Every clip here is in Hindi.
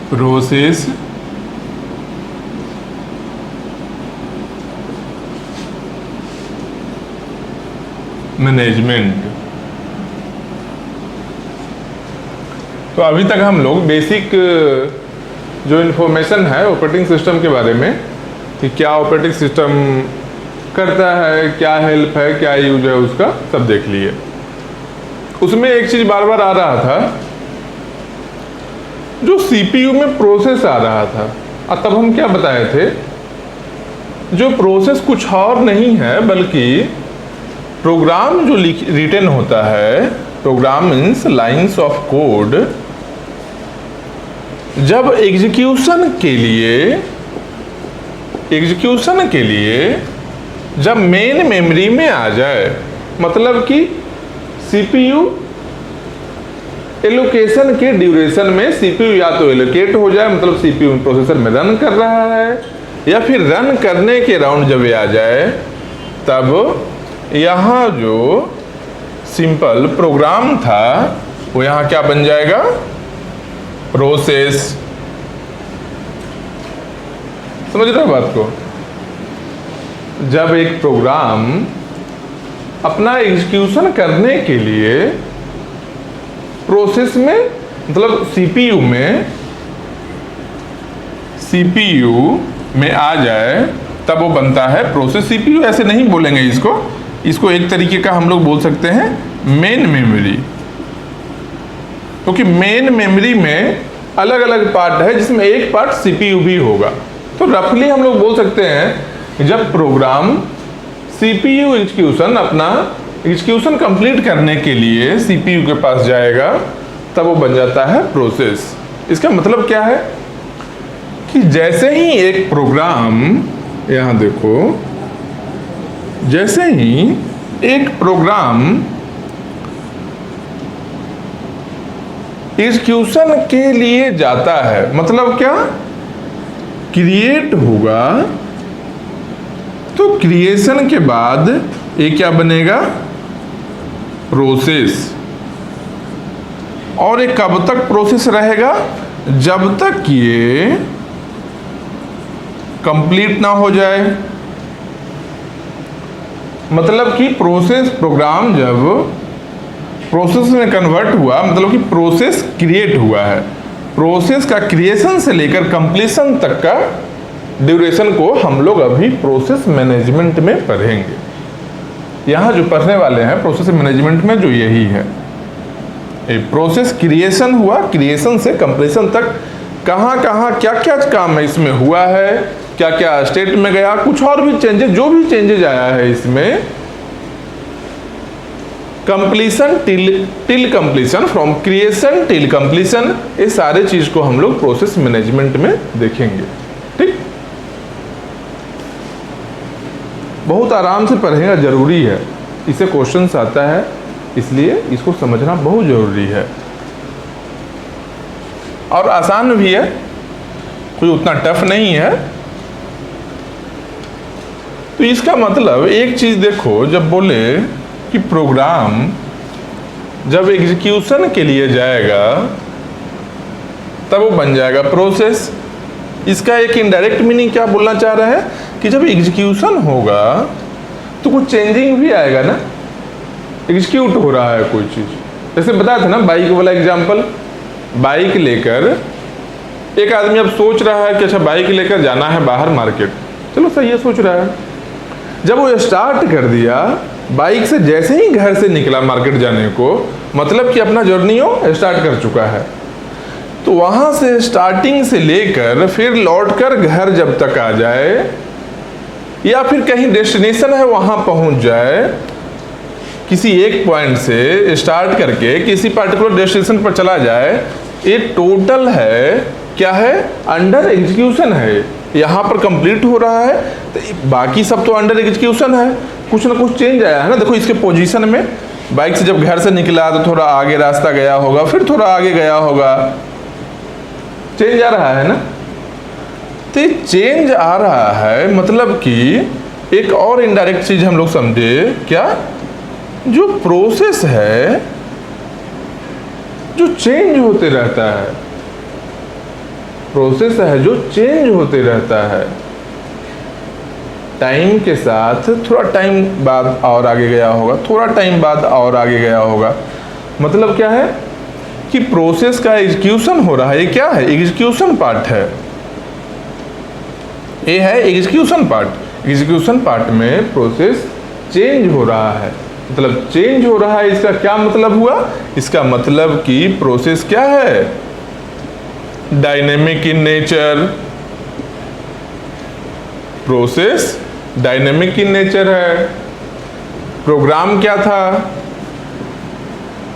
Process management. तो अभी तक हम लोग बेसिक जो इन्फॉर्मेशन है ऑपरेटिंग सिस्टम के बारे में कि क्या ऑपरेटिंग सिस्टम करता है, क्या हेल्प है, क्या यूज है, उसका सब देख लिए। उसमें एक चीज बार बार आ रहा था, जो सीपीयू में प्रोसेस आ रहा था। और तब हम क्या बताए थे, जो प्रोसेस कुछ और नहीं है बल्कि प्रोग्राम जो रिटन होता है, program means lines of code, जब एग्जीक्यूशन के लिए जब मेन मेमोरी में आ जाए, मतलब कि सीपीयू एलोकेशन के ड्यूरेशन में सीपीयू या तो एलोकेट हो जाए, मतलब सीपीयू प्रोसेसर में रन कर रहा है, या फिर रन करने के राउंड जब ये आ जाए, तब यहाँ जो सिंपल प्रोग्राम था वो यहाँ क्या बन जाएगा, प्रोसेस। समझ रहे हो बात को? जब एक प्रोग्राम अपना एग्जीक्यूशन करने के लिए प्रोसेस में, मतलब सीपीयू में आ जाए, तब वो बनता है प्रोसेस। सीपीयू ऐसे नहीं बोलेंगे इसको एक तरीके का हम लोग बोल सकते हैं मेन मेमोरी, क्योंकि मेन मेमोरी में अलग अलग पार्ट है जिसमें एक पार्ट सीपीयू भी होगा। तो रफली हम लोग बोल सकते हैं जब प्रोग्राम सीपीयू एग्जीक्यूशन अपना एग्जीक्यूशन कंप्लीट करने के लिए सीपीयू के पास जाएगा, तब वो बन जाता है प्रोसेस। इसका मतलब क्या है कि जैसे ही एक प्रोग्राम, यहां देखो, जैसे ही एक प्रोग्राम एग्जीक्यूशन के लिए जाता है, मतलब क्या, क्रिएट होगा, तो क्रिएशन के बाद ये क्या बनेगा, प्रोसेस। और ये कब तक प्रोसेस रहेगा, जब तक ये कंप्लीट ना हो जाए। मतलब कि प्रोग्राम जब प्रोसेस में कन्वर्ट हुआ, मतलब कि प्रोसेस क्रिएट हुआ है, प्रोसेस का क्रिएशन से लेकर कंप्लीशन तक का ड्यूरेशन को हम लोग अभी प्रोसेस मैनेजमेंट में पढ़ेंगे। यहाँ जो पढ़ने वाले हैं प्रोसेस मैनेजमेंट में, जो यही है, प्रोसेस क्रिएशन हुआ, क्रिएशन से कंप्लीशन तक कहाँ कहाँ क्या क्या काम है इसमें हुआ है, क्या क्या स्टेट में गया, कुछ और भी चेंजेस, जो भी चेंजेज आया है इसमें, completion till completion, from creation till completion, ये सारे चीज को हम लोग प्रोसेस मैनेजमेंट में देखेंगे। ठीक, बहुत आराम से पढ़ेगा, जरूरी है, इससे क्वेश्चंस आता है, इसलिए इसको समझना बहुत जरूरी है। और आसान भी है, कोई उतना टफ नहीं है। तो इसका मतलब एक चीज देखो, जब बोले कि प्रोग्राम जब एग्जीक्यूशन के लिए जाएगा तब वो बन जाएगा प्रोसेस। इसका एक इनडायरेक्ट मीनिंग क्या बोलना चाह रहा है कि जब एग्जीक्यूशन होगा तो कुछ चेंजिंग भी आएगा ना, एग्जीक्यूट हो रहा है कोई चीज। जैसे बताया था ना बाइक वाला एग्जाम्पल, बाइक लेकर एक आदमी अब सोच रहा है कि अच्छा बाइक लेकर जाना है बाहर मार्केट, चलो सही है, सोच रहा है। जब वो स्टार्ट कर दिया, बाइक से जैसे ही घर से निकला मार्केट जाने को, मतलब कि अपना जर्नी वो स्टार्ट कर चुका है। तो वहां से स्टार्टिंग से लेकर फिर लौटकर घर जब तक आ जाए, या फिर कहीं डेस्टिनेशन है वहां पहुंच जाए, किसी एक पॉइंट से स्टार्ट करके किसी पर्टिकुलर डेस्टिनेशन पर चला जाए, ये टोटल है क्या है, अंडर एग्जीक्यूशन है। यहाँ पर कंप्लीट हो रहा है, तो बाकी सब तो अंडर एग्जीक्यूशन है, कुछ ना कुछ चेंज आया है ना। देखो इसके पोजीशन में, बाइक से जब घर से निकला तो थोड़ा आगे रास्ता गया होगा, फिर थोड़ा आगे गया होगा, चेंज आ रहा है ना। तो चेंज आ रहा है मतलब कि एक और इनडायरेक्ट चीज हम लोग समझे क्या, जो प्रोसेस है जो चेंज होते रहता है, प्रोसेस है जो चेंज होते रहता है, टाइम के साथ थोड़ा टाइम बाद और आगे गया होगा, थोड़ा टाइम बाद और आगे गया होगा। मतलब क्या है कि प्रोसेस का एग्जीक्यूशन हो रहा है। ये क्या है? एग्जीक्यूशन पार्ट है। ये है एग्जीक्यूशन पार्ट। एग्जीक्यूशन पार्ट में प्रोसेस चेंज हो रहा है। मतलब चेंज हो रहा है, इसका क्या मतलब हुआ? इसका मतलब कि प्रोसेस क्या है? Dynamic in nature. Process dynamic in nature है। प्रोग्राम क्या था?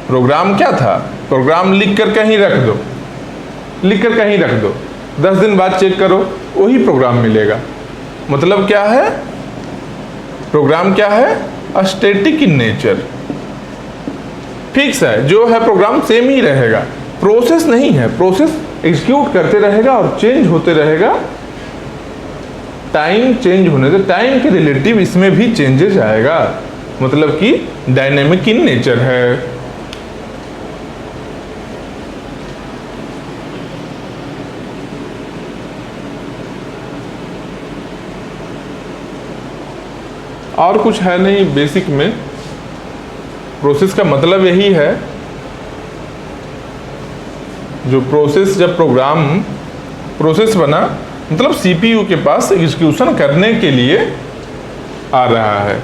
प्रोग्राम क्या था? प्रोग्राम लिख कर कहीं रख दो, लिख कर कहीं रख दो, 10 दिन बाद चेक करो, वही प्रोग्राम मिलेगा। मतलब क्या है? प्रोग्राम क्या है? स्टैटिक इन नेचर, फिक्स है। जो है प्रोग्राम सेम ही रहेगा। प्रोसेस नहीं है, प्रोसेस एग्जीक्यूट करते रहेगा और चेंज होते रहेगा। टाइम चेंज होने से टाइम के रिलेटिव इसमें भी चेंजेस आएगा। मतलब कि डायनेमिक इन नेचर है। और कुछ है नहीं बेसिक में। प्रोसेस का मतलब यही है, जो प्रोसेस, जब प्रोग्राम प्रोसेस बना मतलब सीपीयू के पास एग्जीक्यूशन करने के लिए आ रहा है।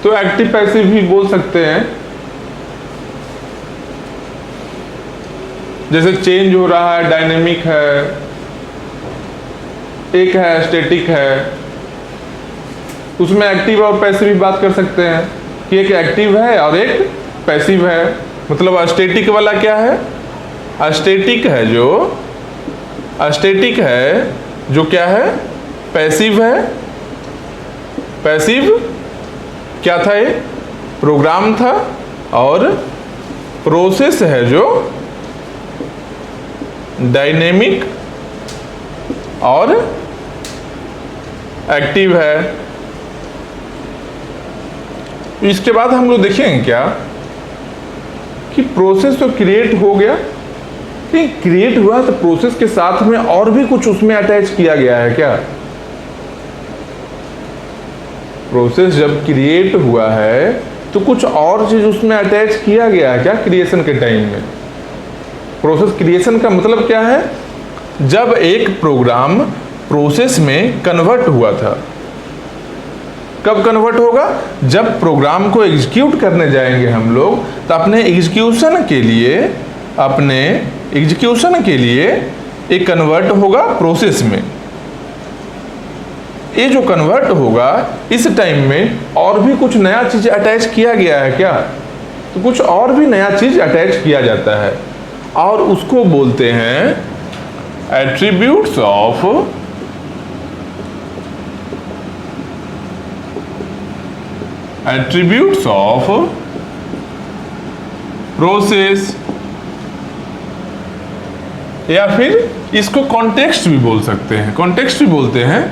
तो एक्टिव पैसिव भी बोल सकते हैं। जैसे चेंज हो रहा है, डायनेमिक है, एक है स्टैटिक है। उसमें एक्टिव और पैसिव भी बात कर सकते हैं कि एक एक्टिव है और एक पैसिव है। मतलब स्टैटिक वाला क्या है? स्टैटिक है जो, स्टैटिक है जो क्या है? पैसिव है। पैसिव क्या था? ये प्रोग्राम था। और प्रोसेस है जो डायनेमिक और एक्टिव है। इसके बाद हम लोग देखेंगे क्या कि प्रोसेस तो क्रिएट हो गया, क्रिएट हुआ तो प्रोसेस के साथ में और भी कुछ उसमें अटैच किया गया है क्या? प्रोसेस जब क्रिएट हुआ है तो कुछ और चीज उसमें अटैच किया गया है क्या क्रिएशन के टाइम में? प्रोसेस क्रिएशन का मतलब क्या है? जब एक प्रोग्राम प्रोसेस में कन्वर्ट हुआ था। कब कन्वर्ट होगा? जब प्रोग्राम को एग्जीक्यूट करने जाएंगे हम लोग, तो अपने एग्जीक्यूशन के लिए एक कन्वर्ट होगा प्रोसेस में। ये जो कन्वर्ट होगा इस टाइम में और भी कुछ नया चीज अटैच किया गया है क्या? तो कुछ और भी नया चीज अटैच किया जाता है और उसको बोलते हैं एट्रीब्यूट्स ऑफ प्रोसेस, या फिर इसको कॉन्टेक्स्ट भी बोल सकते हैं। कॉन्टेक्स्ट भी बोलते हैं,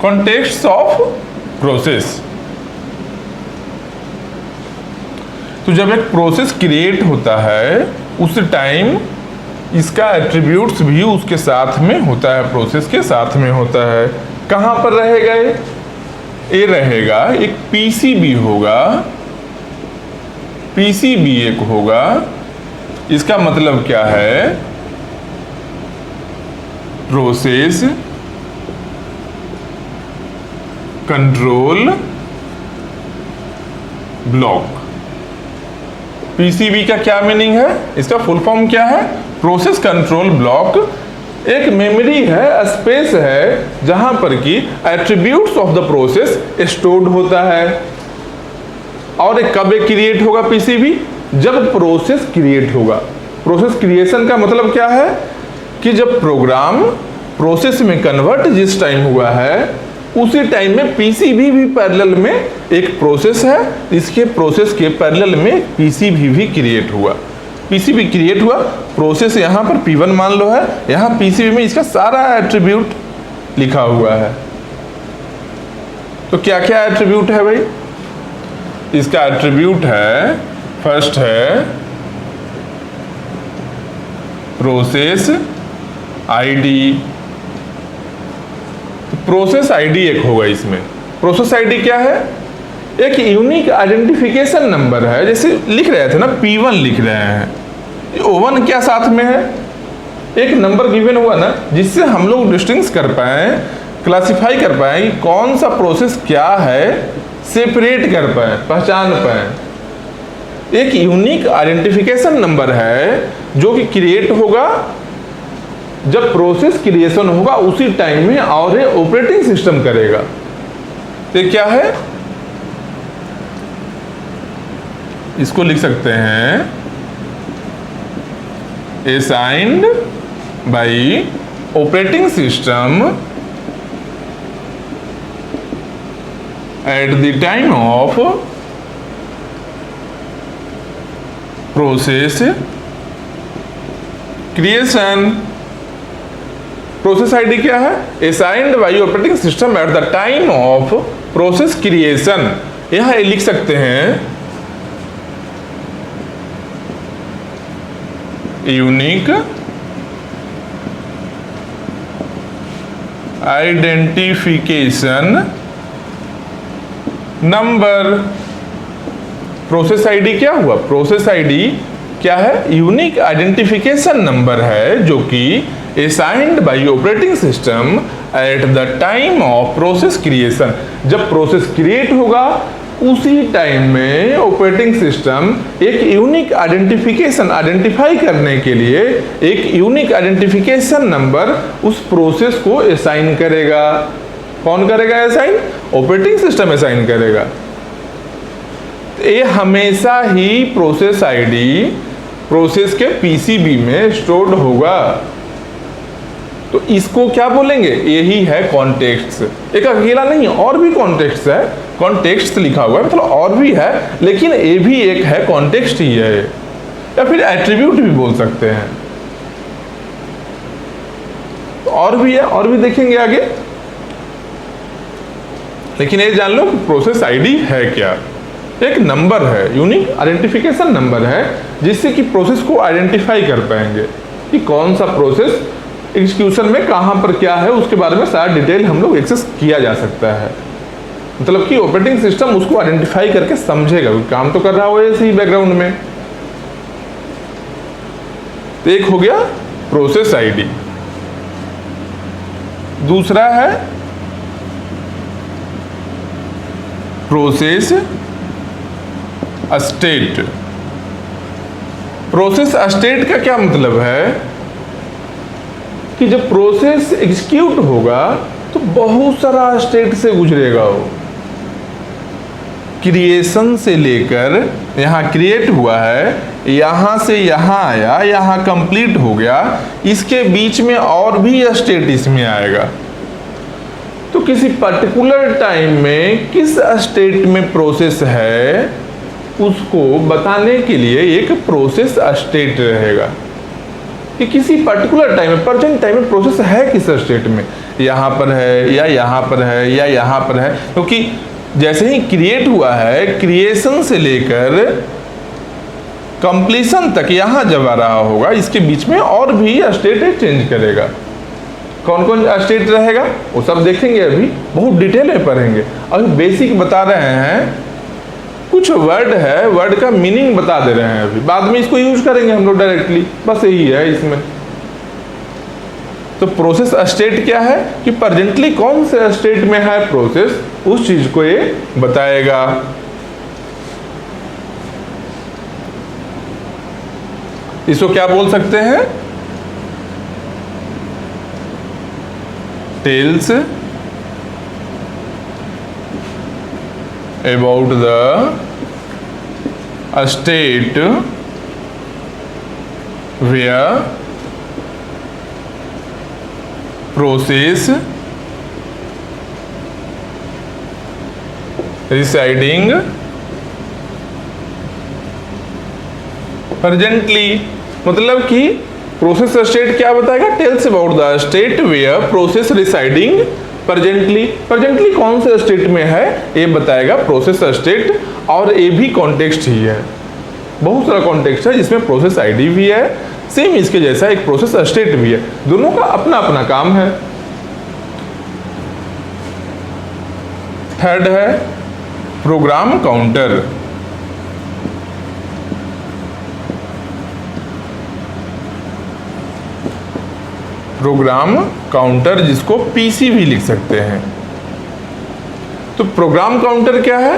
कॉन्टेक्स्ट ऑफ प्रोसेस। तो जब एक प्रोसेस क्रिएट होता है उस टाइम इसका एट्रीब्यूट्स भी उसके साथ में होता है, प्रोसेस के साथ में होता है। कहाँ पर रहेगा ये रहेगा, एक पीसीबी होगा, पीसीबी एक होगा। इसका मतलब क्या है? Process control block. पीसीबी का क्या मीनिंग है? इसका फुल फॉर्म क्या है? Process control block. एक मेमोरी है, स्पेस है, जहां पर कि attributes of the process stored होता है। और एक कब क्रिएट होगा पीसीबी? जब प्रोसेस क्रिएट होगा। प्रोसेस क्रिएशन का मतलब क्या है कि जब प्रोग्राम प्रोसेस में कन्वर्ट जिस टाइम हुआ है उसी टाइम में पीसीबी भी पैरेलल में एक प्रोसेस है, इसके प्रोसेस के पैरेलल में पीसीबी भी क्रिएट हुआ। पीसीबी क्रिएट हुआ, प्रोसेस यहाँ पर P1 मान लो है, यहाँ पीसीबी में इसका सारा एट्रीब्यूट लिखा हुआ है। तो क्या क्या एट्रीब्यूट है भाई? इसका एट्रीब्यूट है फर्स्ट है प्रोसेस आईडी। तो प्रोसेस आईडी एक होगा इसमें। प्रोसेस आईडी क्या है? एक यूनिक आइडेंटिफिकेशन नंबर है। जैसे लिख रहे थे ना, P1 लिख रहे हैं, O1 क्या साथ में है? एक नंबर गिवन हुआ ना, जिससे हम लोग डिस्टिंग्विश कर पाए, क्लासिफाई कर पाए कि कौन सा प्रोसेस क्या है, सेपरेट कर पाए, पहचान पाए। एक यूनिक आइडेंटिफिकेशन नंबर है जो कि क्रिएट होगा जब प्रोसेस क्रिएशन होगा उसी टाइम में, और ये ऑपरेटिंग सिस्टम करेगा। तो क्या है? इसको लिख सकते हैं assigned bye operating system at the time of process creation. Process ID क्या है? Assigned bye operating system at the time of process creation. यहां लिख सकते हैं unique identification number. Process ID क्या हुआ? प्रोसेस आईडी क्या है? यूनिक आइडेंटिफिकेशन नंबर है जो कि assigned bye operating system at the time of process creation. जब प्रोसेस क्रिएट होगा उसी टाइम में ऑपरेटिंग सिस्टम एक यूनिक आइडेंटिफिकेशन आइडेंटिफाई करने के लिए एक यूनिक आइडेंटिफिकेशन नंबर उस प्रोसेस को असाइन करेगा। कौन करेगा असाइन? ऑपरेटिंग सिस्टम असाइन करेगा। ये हमेशा ही प्रोसेस आईडी प्रोसेस के पीसीबी में स्टोर्ड होगा। तो इसको क्या बोलेंगे? यही है कॉन्टेक्स्ट। एक अकेला नहीं, और भी कॉन्टेक्स्ट है। कॉन्टेक्स्ट लिखा हुआ है, मतलब और भी है, लेकिन ये भी एक है, कॉन्टेक्स्ट ही है, या फिर एट्रीब्यूट भी बोल सकते हैं। तो और भी है, और भी देखेंगे आगे, लेकिन ये जान लो कि प्रोसेस आईडी है क्या। एक नंबर है, यूनिक आइडेंटिफिकेशन नंबर है, जिससे कि प्रोसेस को आइडेंटिफाई कर पाएंगे कि कौन सा प्रोसेस एग्जीक्यूशन में कहां पर क्या है, उसके बारे में सारा डिटेल हम लोग एक्सेस किया जा सकता है। मतलब कि ऑपरेटिंग सिस्टम उसको आइडेंटिफाई करके समझेगा, काम तो कर रहा हो ऐसे ही बैकग्राउंड में। तो एक हो गया प्रोसेस आईडी। दूसरा है प्रोसेस स्टेट। प्रोसेस स्टेट का क्या मतलब है कि जब प्रोसेस एग्जीक्यूट होगा तो बहुत सारा स्टेट से गुजरेगा। वो क्रिएशन से लेकर, यहाँ क्रिएट हुआ है, यहाँ से यहाँ आया, यहाँ कंप्लीट हो गया, इसके बीच में और भी स्टेट इसमें आएगा। तो किसी पर्टिकुलर टाइम में किस स्टेट में प्रोसेस है उसको बताने के लिए एक प्रोसेस स्टेट रहेगा कि किसी पर्टिकुलर टाइम में, प्रेजेंट टाइम में प्रोसेस है किस स्टेट में, यहाँ पर है या यहाँ पर है या यहाँ पर है। क्योंकि जैसे ही क्रिएट हुआ है, क्रिएशन से लेकर कंप्लीशन तक यहाँ जब आ रहा होगा, इसके बीच में और भी स्टेट चेंज करेगा। कौन कौन स्टेट रहेगा वो सब देखेंगे, अभी बहुत डिटेल में पढ़ेंगे। अभी बेसिक बता रहे हैं, कुछ वर्ड है, वर्ड का मीनिंग बता दे रहे हैं, अभी बाद में इसको यूज करेंगे हम लोग डायरेक्टली, बस यही है इसमें। तो प्रोसेस स्टेट क्या है कि प्रेजेंटली कौन से स्टेट में है प्रोसेस, उस चीज को ये बताएगा। इसको क्या बोल सकते हैं? Tells about the state where process residing presently। मतलब कि प्रोसेस स्टेट क्या बताएगा? Tells about the state where process residing presently. Presently कौन से स्टेट में है ये बताएगा प्रोसेस स्टेट, और ये भी कॉन्टेक्स्ट ही है। बहुत सारा कॉन्टेक्स्ट है जिसमें प्रोसेस आईडी भी है, सेम इसके जैसा एक प्रोसेस स्टेट भी है, दोनों का अपना अपना काम है। थर्ड है प्रोग्राम काउंटर। प्रोग्राम काउंटर जिसको पीसी भी लिख सकते हैं। तो प्रोग्राम काउंटर क्या है?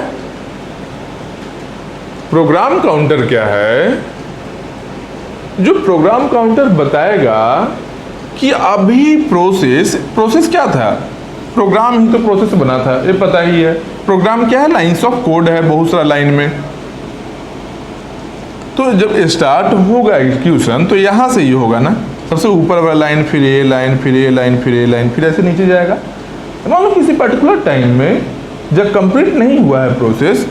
प्रोग्राम काउंटर क्या है? जो प्रोग्राम काउंटर बताएगा कि अभी प्रोसेस क्या था, प्रोग्राम ही तो प्रोसेस बना था, ये पता ही है। प्रोग्राम क्या है? लाइंस ऑफ कोड है, बहुत सारा लाइन में। तो जब स्टार्ट होगा एग्जीक्यूशन तो यहां से ये होगा ना, सबसे ऊपर वाला लाइन, फिर ये लाइन, फिर ये लाइन, फिर ये लाइन, फिर ऐसे नीचे जाएगा। मान लो किसी पर्टिकुलर टाइम में जब कंप्लीट नहीं हुआ है प्रोसेस,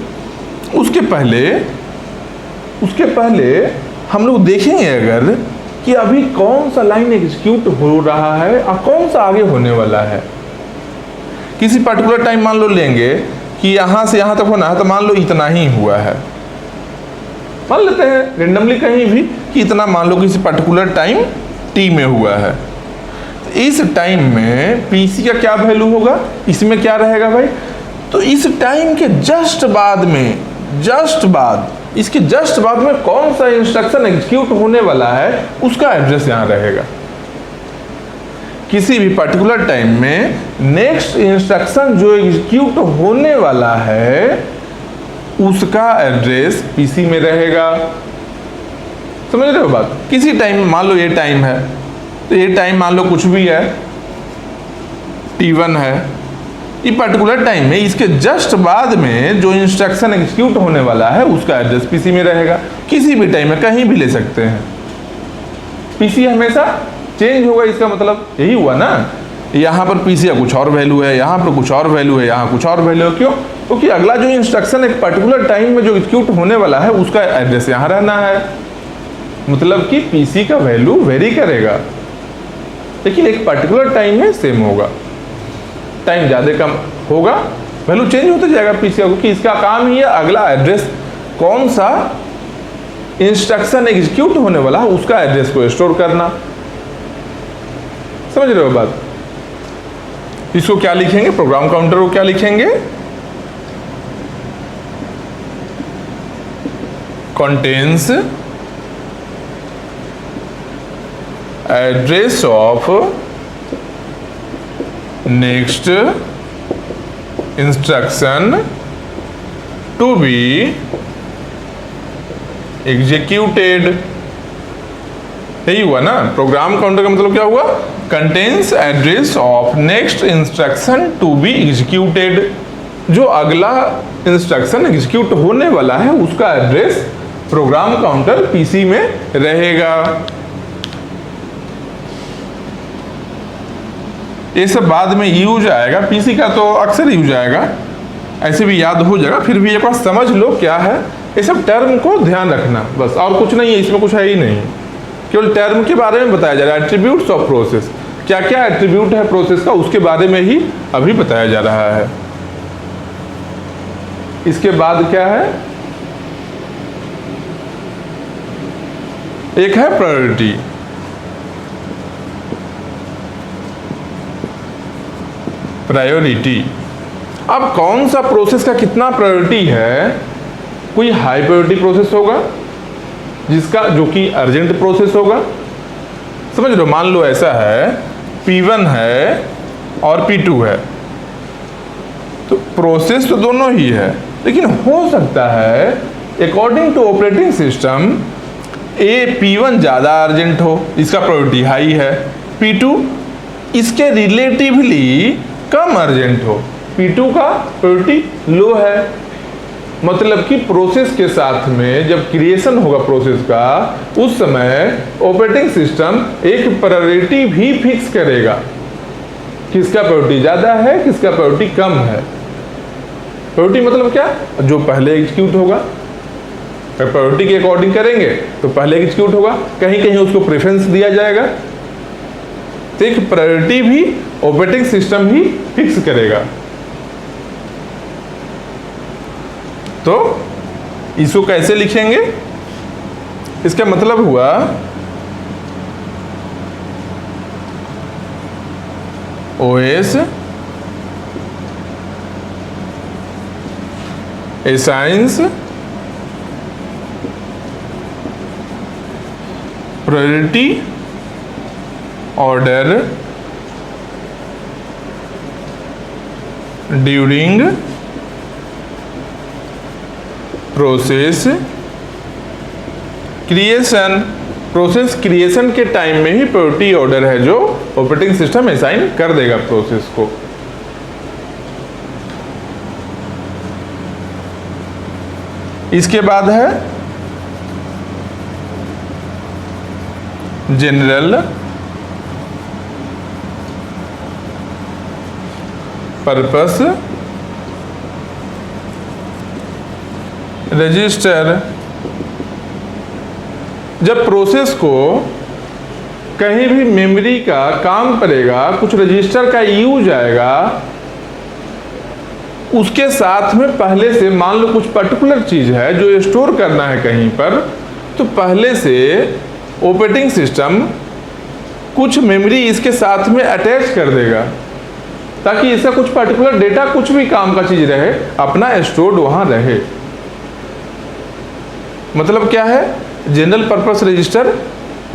उसके पहले हम लोग देखेंगे अगर कि अभी कौन सा लाइन एग्जीक्यूट हो रहा है और कौन सा आगे होने वाला है। किसी पर्टिकुलर टाइम मान लो लेंगे कि यहाँ से यहाँ तक होना है, तो मान लो इतना ही हुआ है, मान लेते हैं रेंडमली कहीं भी कि इतना मान लो किसी पर्टिकुलर टाइम टी में हुआ है। तो इस टाइम में पीसी का क्या वैल्यू होगा, इसमें क्या रहेगा भाई? तो इस टाइम के जस्ट बाद में कौन सा इंस्ट्रक्शन एग्जीक्यूट होने वाला है उसका एड्रेस यहाँ रहेगा। किसी भी पर्टिकुलर टाइम में नेक्स्ट इंस्ट्रक्शन जो एग्जीक्यूट होने वाला है उसका एड्रेस पीसी में रहेगा। समझ रहे हो बात? किसी टाइम, मान लो ये टाइम है, तो ये टाइम मान लो कुछ भी है, T1 है, ये पर्टिकुलर टाइम में इसके जस्ट बाद में जो इंस्ट्रक्शन एग्जीक्यूट होने वाला है उसका एड्रेस पीसी में रहेगा। किसी भी टाइम में कहीं भी ले सकते हैं, पीसी हमेशा चेंज होगा। इसका मतलब यही हुआ ना, यहाँ पर पीसी का कुछ और वैल्यू है, यहाँ पर कुछ और वैल्यू है, यहाँ कुछ और वैल्यू है। क्यों? क्योंकि अगला जो इंस्ट्रक्शन एक पर्टिकुलर टाइम में जो एग्जीक्यूट होने वाला है उसका एड्रेस यहाँ रहना है। मतलब कि पीसी का वैल्यू वेरी करेगा, लेकिन एक पर्टिकुलर टाइम में सेम होगा। टाइम ज़्यादा कम होगा, वैल्यू चेंज होता जाएगा पीसी का, क्योंकि इसका काम ही है अगला एड्रेस कौन सा इंस्ट्रक्शन एग्जीक्यूट होने वाला है उसका एड्रेस को स्टोर करना। समझ रहे हो बात? इसको क्या लिखेंगे? प्रोग्राम काउंटर को क्या लिखेंगे? Contains address of next instruction to be executed. यही हुआ ना, प्रोग्राम काउंटर का मतलब क्या हुआ? Contains address of next instruction to be executed. जो अगला इंस्ट्रक्शन एग्जीक्यूट होने वाला है उसका एड्रेस प्रोग्राम काउंटर पीसी में रहेगा। ये सब बाद में यूज आएगा, पीसी का तो अक्सर यूज आएगा, ऐसे भी याद हो जाएगा। फिर भी एक बार समझ लो क्या है, ये सब टर्म को ध्यान रखना बस, और कुछ नहीं है, इसमें कुछ है ही नहीं, केवल टर्म के बारे में बताया जा रहा है। एट्रीब्यूट्स ऑफ प्रोसेस, क्या क्या एट्रीब्यूट है प्रोसेस का उसके बारे में ही अभी बताया जा रहा है। इसके बाद क्या है? एक है प्रायोरिटी। प्रायोरिटी, अब कौन सा प्रोसेस का कितना प्रायोरिटी है? कोई हाई प्रायोरिटी प्रोसेस होगा जिसका, जो कि अर्जेंट प्रोसेस होगा। समझ लो, मान लो ऐसा है P1 है और P2 है, तो प्रोसेस तो दोनों ही है, लेकिन हो सकता है according to operating system P1 ज़्यादा अर्जेंट हो, इसका प्रायोरिटी हाई है, P2 इसके रिलेटिवली कम अर्जेंट हो, P2 का प्रायोरिटी लो है। मतलब कि प्रोसेस के साथ में जब क्रिएशन होगा प्रोसेस का, उस समय ऑपरेटिंग सिस्टम एक प्रायोरिटी भी फिक्स करेगा, किसका प्रायोरिटी ज़्यादा है, किसका प्रायोरिटी कम है। प्रायोरिटी मतलब क्या? जो पहले एग्जीक्यूट होगा, प्रायोरिटी के अकॉर्डिंग करेंगे तो पहले एग्जीक्यूट होगा, कहीं कहीं उसको प्रेफरेंस दिया जाएगा। तो एक प्रायोरिटी भी ऑपरेटिंग सिस्टम ही फिक्स करेगा। तो इसको कैसे लिखेंगे? इसका मतलब हुआ OS assigns priority order during process creation. Process creation के टाइम में ही प्रायोरिटी ऑर्डर है जो ऑपरेटिंग सिस्टम असाइन कर देगा प्रोसेस को। इसके बाद है जनरल पर्पस रजिस्टर। जब प्रोसेस को कहीं भी मेमोरी का काम पड़ेगा, कुछ रजिस्टर का यूज आएगा, उसके साथ में पहले से मान लो कुछ पर्टिकुलर चीज है जो स्टोर करना है कहीं पर, तो पहले से ऑपरेटिंग सिस्टम कुछ मेमोरी इसके साथ में अटैच कर देगा ताकि इसका कुछ पर्टिकुलर डेटा, कुछ भी काम का चीज रहे, अपना स्टोर्ड वहां रहे। मतलब क्या है, जनरल पर्पस रजिस्टर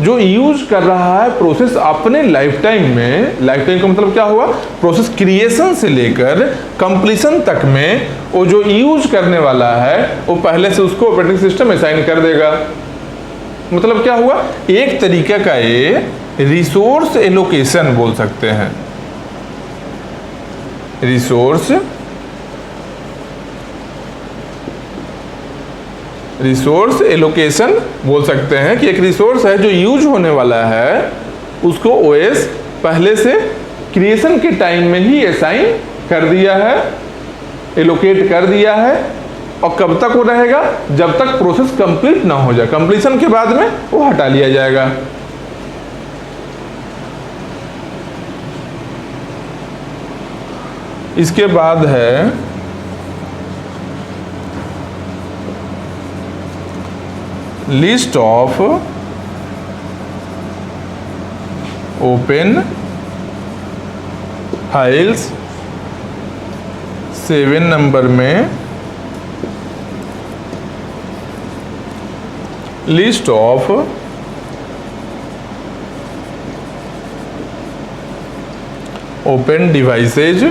जो यूज कर रहा है प्रोसेस अपने लाइफ टाइम में। लाइफ टाइम का मतलब क्या हुआ, प्रोसेस क्रिएशन से लेकर कंप्लीशन तक में वो जो यूज करने वाला है वो पहले से उसको ऑपरेटिंग सिस्टम असाइन कर देगा। मतलब क्या हुआ, एक तरीका का ये रिसोर्स एलोकेशन बोल सकते हैं। रिसोर्स एलोकेशन बोल सकते हैं कि एक रिसोर्स है जो यूज होने वाला है, उसको ओएस पहले से क्रिएशन के टाइम में ही असाइन कर दिया है, एलोकेट कर दिया है, और कब तक वो रहेगा, जब तक प्रोसेस कंप्लीट ना हो जाए। कंप्लीशन के बाद में वो हटा लिया जाएगा। इसके बाद है list of open files. 7 number में list of open devices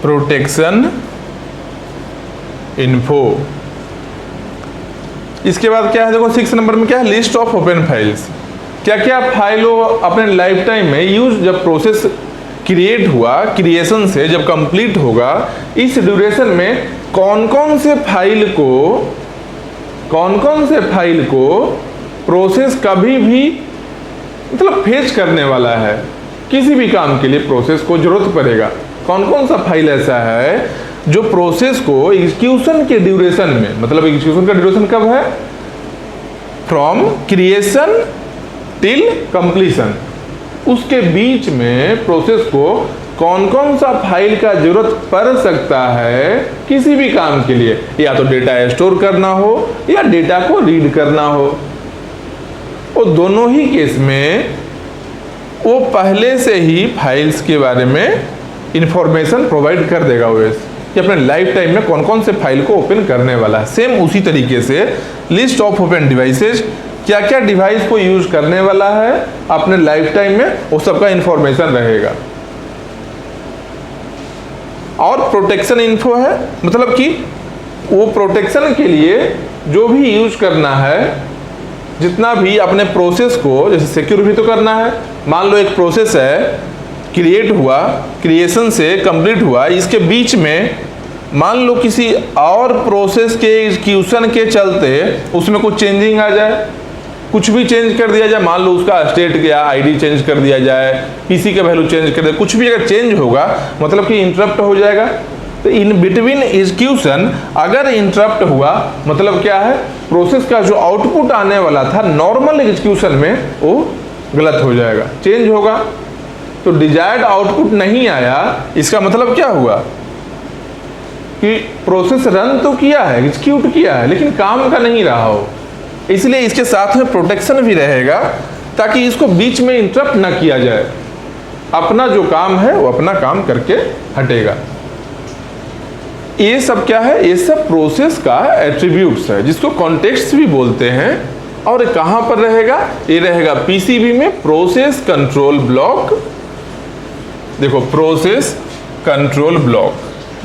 protection info. इसके बाद क्या है, देखो 6 नंबर में क्या है, लिस्ट ऑफ ओपन फाइल्स। क्या क्या फाइल वो अपने लाइफ टाइम में यूज, जब प्रोसेस क्रिएट हुआ, क्रिएशन से जब कंप्लीट होगा, इस ड्यूरेशन में कौन कौन से फाइल को प्रोसेस कभी भी मतलब फेच करने वाला है, किसी भी काम के लिए प्रोसेस को जरूरत पड़ेगा। कौन कौन सा फाइल ऐसा है जो प्रोसेस को एग्जीक्यूशन के ड्यूरेशन में, मतलब एग्जीक्यूशन का ड्यूरेशन कब है, फ्रॉम क्रिएशन टिल कंप्लीशन, उसके बीच में प्रोसेस को कौन कौन सा फाइल का जरूरत पड़ सकता है किसी भी काम के लिए, या तो डेटा स्टोर करना हो या डेटा को रीड करना हो। और दोनों ही केस में वो पहले से ही फाइल्स के बारे में इंफॉर्मेशन प्रोवाइड कर देगा ओएस कि अपने लाइफ टाइम में कौन कौन से फाइल को ओपन करने वाला है। सेम उसी तरीके से लिस्ट ऑफ ओपन डिवाइसेज, क्या क्या डिवाइस को यूज करने वाला है अपने लाइफ टाइम में, वो सबका इंफॉर्मेशन रहेगा। और प्रोटेक्शन इन्फो है, मतलब कि वो प्रोटेक्शन के लिए जो भी यूज करना है, जितना भी अपने प्रोसेस को, जैसे सिक्योर भी तो करना है। मान लो एक प्रोसेस है, क्रिएट हुआ, क्रिएशन से कंप्लीट हुआ, इसके बीच में मान लो किसी और प्रोसेस के एग्जीक्यूशन के चलते उसमें कुछ चेंजिंग आ जाए, कुछ भी चेंज कर दिया जाए, मान लो उसका स्टेट गया, आईडी चेंज कर दिया जाए, पीसी का वैल्यू चेंज कर दिया, कुछ भी अगर चेंज होगा मतलब कि इंटरप्ट हो जाएगा। तो इन बिटवीन एग्जीक्यूशन अगर इंटरप्ट हुआ मतलब क्या है, प्रोसेस का जो आउटपुट आने वाला था नॉर्मल एग्जीक्यूशन में वो गलत हो जाएगा, चेंज होगा। तो डिजायर्ड आउटपुट नहीं आया, इसका मतलब क्या हुआ कि प्रोसेस रन तो किया है, एग्जीक्यूट किया है, लेकिन काम का नहीं रहा हो। इसलिए इसके साथ में प्रोटेक्शन भी रहेगा ताकि इसको बीच में इंटरप्ट ना किया जाए। अपना जो काम है वो अपना काम करके हटेगा। ये सब क्या है? ये सब प्रोसेस का एट्रीब्यूट्स है जिसको कॉन्टेक्स्ट भी बोलते हैं। और कहां पर रहेगा? ये रहेगा पीसीबी में प्रोसेस कंट्रोल ब्लॉक। देखो प्रोसेस कंट्रोल ब्लॉक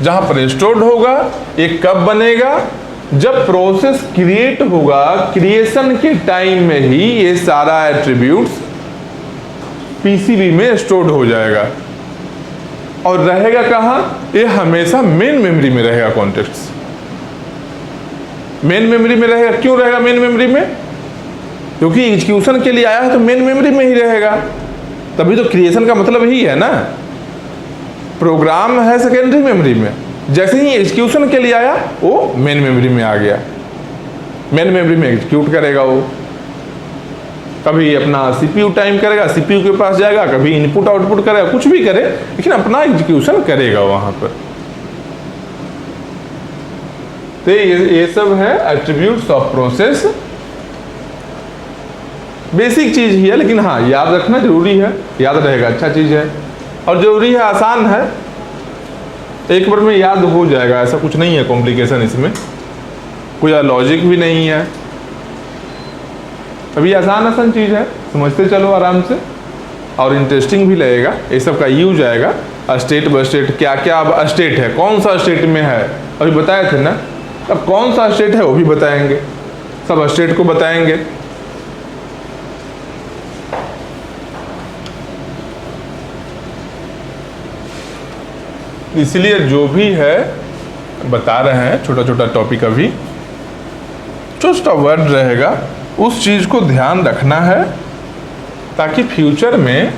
जहां पर स्टोर्ड होगा। ये कब बनेगा? जब प्रोसेस क्रिएट होगा, क्रिएशन के टाइम में ही ये सारा एट्रीब्यूट्स पीसीबी में स्टोर्ड हो जाएगा। और रहेगा कहां? ये हमेशा मेन मेमोरी में रहेगा। कॉन्टेक्स्ट मेन मेमोरी में रहेगा। क्यों रहेगा मेन मेमोरी में? क्योंकि एग्जीक्यूशन के लिए आया है तो मेन मेमोरी में ही रहेगा। तभी तो क्रिएशन का मतलब ही है ना। प्रोग्राम है सेकेंडरी मेमोरी में, जैसे ही एग्जीक्यूशन के लिए आया वो मेन मेमोरी में आ गया। मेन मेमोरी में एग्जीक्यूट करेगा वो। कभी अपना सीपीयू टाइम करेगा, सीपीयू के पास जाएगा, कभी इनपुट आउटपुट करेगा, कुछ भी करे लेकिन अपना एग्जीक्यूशन करेगा वहां पर। तो ये सब है एट्रीब्यूट्स ऑफ प्रोसेस। बेसिक चीज ही है लेकिन हाँ याद रखना जरूरी है। याद रहेगा अच्छा चीज है और जरूरी है, आसान है, एक बार में याद हो जाएगा। ऐसा कुछ नहीं है कॉम्प्लिकेशन इसमें, कोई लॉजिक भी नहीं है। अभी आसान चीज है, समझते चलो आराम से और इंटरेस्टिंग भी लगेगा। ये सब का यूज आएगा। स्टेट बाय स्टेट क्या क्या अब स्टेट है, कौन सा स्टेट में है अभी बताए थे ना। अब कौन सा स्टेट है वो भी बताएंगे, सब स्टेट को बताएंगे। इसलिए जो भी है बता रहे हैं, छोटा छोटा टॉपिक अभी छोटा वर्ड रहेगा, उस चीज को ध्यान रखना है ताकि फ्यूचर में